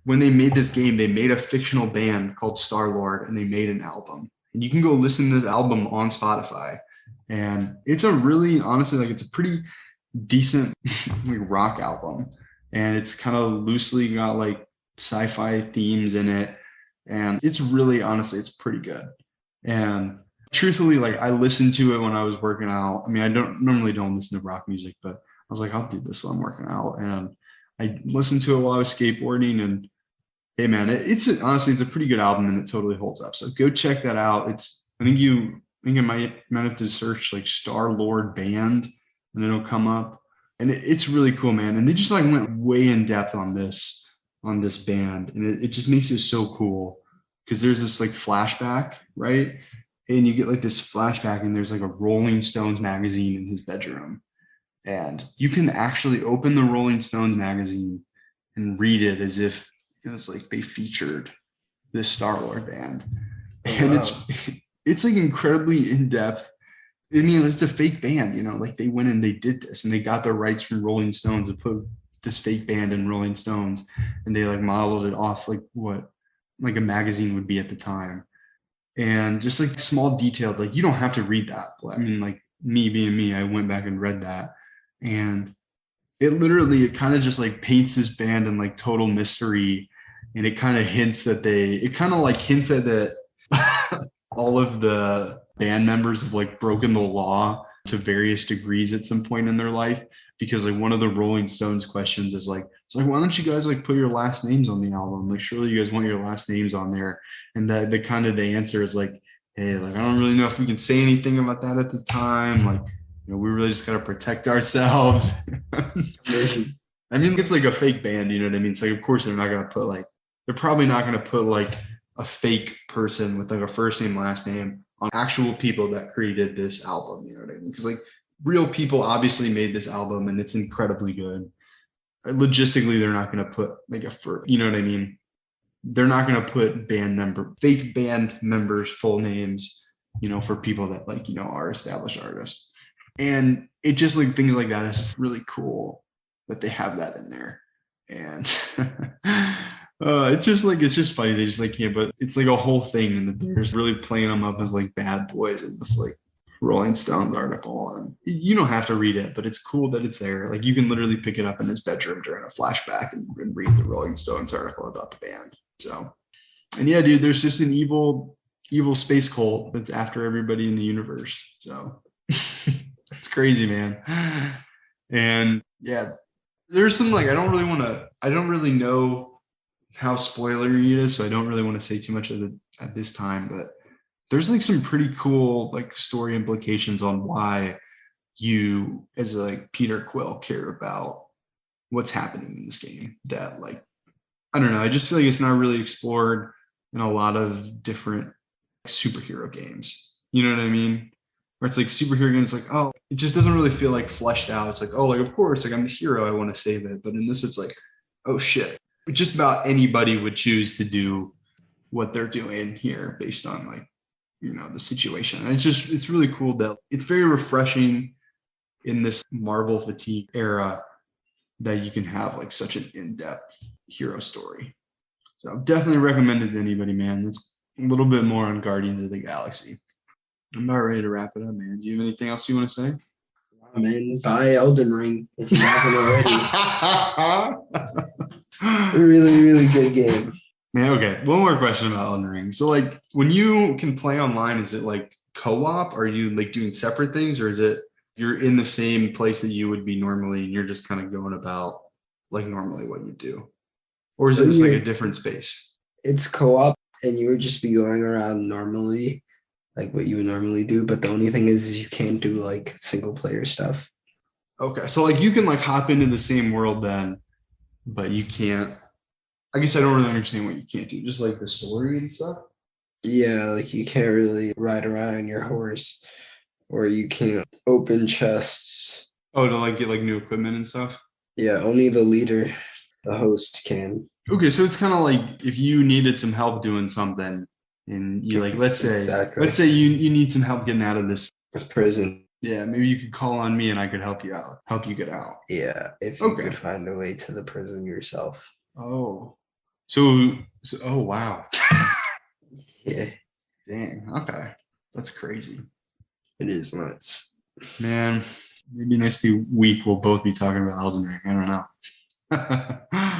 [SPEAKER 3] when they made this game, they made a fictional band called Star-Lord, and they made an album. And you can go listen to this album on Spotify. And it's a really, honestly, like it's a pretty decent rock album. And it's kind of loosely got like sci-fi themes in it. And it's really, honestly, it's pretty good. And truthfully, like I listened to it when I was working out. I mean, I normally don't listen to rock music, but I was like, I'll do this while I'm working out. And I listened to it while I was skateboarding, and hey man, honestly, it's a pretty good album, and it totally holds up. So go check that out. I think I might have to search like Star-Lord band, and it'll come up. And it's really cool, man. And they just like went way in depth on this band, and it just makes it so cool because there's this like flashback, right? And you get like this flashback, and there's like a Rolling Stones magazine in his bedroom. And you can actually open the Rolling Stones magazine and read it as if it was like they featured this Star-Lord band. And it's like incredibly in-depth. I mean, it's a fake band, like they went and they did this, and they got the rights from Rolling Stones to put this fake band in Rolling Stones, and they like modeled it off like what like a magazine would be at the time. And just like small detail, like you don't have to read that. I mean, like me being me, I went back and read that, and it kind of just like paints this band in like total mystery, and it kind of hints at that all of the band members have like broken the law to various degrees at some point in their life, because like one of the Rolling Stones questions is like, it's like, why don't you guys like put your last names on the album? Like, surely you guys want your last names on there. And the answer is like, hey, like, I don't really know if we can say anything about that at the time. Like, we really just got to protect ourselves. I mean, it's like a fake band, you know what I mean? It's like, of course they're probably not going to put like a fake person with like a first name, last name on actual people that created this album. You know what I mean? Because like real people obviously made this album, and it's incredibly good. Logistically, they're not going to put like you know what I mean? They're not going to put fake band members' full names, for people that like, are established artists. And it just like things like that is just really cool that they have that in there. And it's just funny. They just like can't, but it's like a whole thing, and they're just really playing them up as like bad boys in this like Rolling Stones article. And you don't have to read it, but it's cool that it's there. Like you can literally pick it up in his bedroom during a flashback and read the Rolling Stones article about the band. So, and yeah, dude, there's just an evil space cult that's after everybody in the universe. So it's crazy, man. And yeah, there's some like, I don't really know how spoilery it is, so I don't really want to say too much of it at this time, but there's like some pretty cool like story implications on why you as like Peter Quill care about what's happening in this game that like, I don't know, I just feel like it's not really explored in a lot of different superhero games. You know what I mean? Where it's like superhero games, like, oh, it just doesn't really feel like fleshed out. It's like, oh, like, of course, like I'm the hero, I want to save it. But in this, it's like, oh shit. Just about anybody would choose to do what they're doing here based on like, the situation. And it's really cool that it's very refreshing in this Marvel fatigue era that you can have like such an in-depth hero story. So definitely recommend it to anybody, man. It's a little bit more on Guardians of the Galaxy. I'm about ready to wrap it up, man. Do you have anything else you want to say?
[SPEAKER 2] Man, buy Elden Ring if you haven't already. Really, really good game.
[SPEAKER 3] Man, okay. One more question about Elden Ring. So like when you can play online, is it like co-op? Are you like doing separate things, or is it you're in the same place that you would be normally and you're just kind of going about like normally what you do? Or is it just like a different space?
[SPEAKER 2] It's co-op and you would just be going around normally. like what you would normally do. But the only thing is you can't do like single player stuff.
[SPEAKER 3] Okay, so like you can like hop into the same world then, but you can't. I guess I don't really understand what you can't do. Just like the story and stuff.
[SPEAKER 2] Yeah, like you can't really ride around on your horse, or you can't open chests.
[SPEAKER 3] Oh, to like get like new equipment and stuff.
[SPEAKER 2] Yeah, only the leader, the host can.
[SPEAKER 3] Okay, so it's kind of like if you needed some help doing something, and you like let's say you need some help getting out of this
[SPEAKER 2] prison.
[SPEAKER 3] Yeah, maybe you could call on me and I could help you get out.
[SPEAKER 2] Yeah, if you could find a way to the prison yourself.
[SPEAKER 3] Oh, so oh wow.
[SPEAKER 2] Yeah.
[SPEAKER 3] Dang. Okay, that's crazy.
[SPEAKER 2] It is nuts.
[SPEAKER 3] Man, maybe next week we'll both be talking about Elden Ring. I don't know.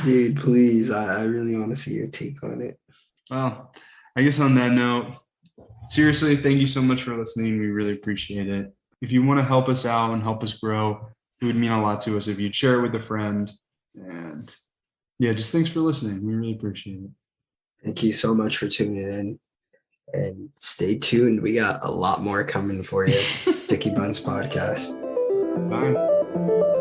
[SPEAKER 2] Dude, please. I really want to see your take on it.
[SPEAKER 3] Well, I guess on that note, seriously, thank you so much for listening. We really appreciate it. If you want to help us out and help us grow, it would mean a lot to us if you'd share it with a friend. And yeah, just thanks for listening. We really appreciate it.
[SPEAKER 2] Thank you so much for tuning in. And stay tuned. We got a lot more coming for you. Sticky Buns Podcast.
[SPEAKER 3] Bye.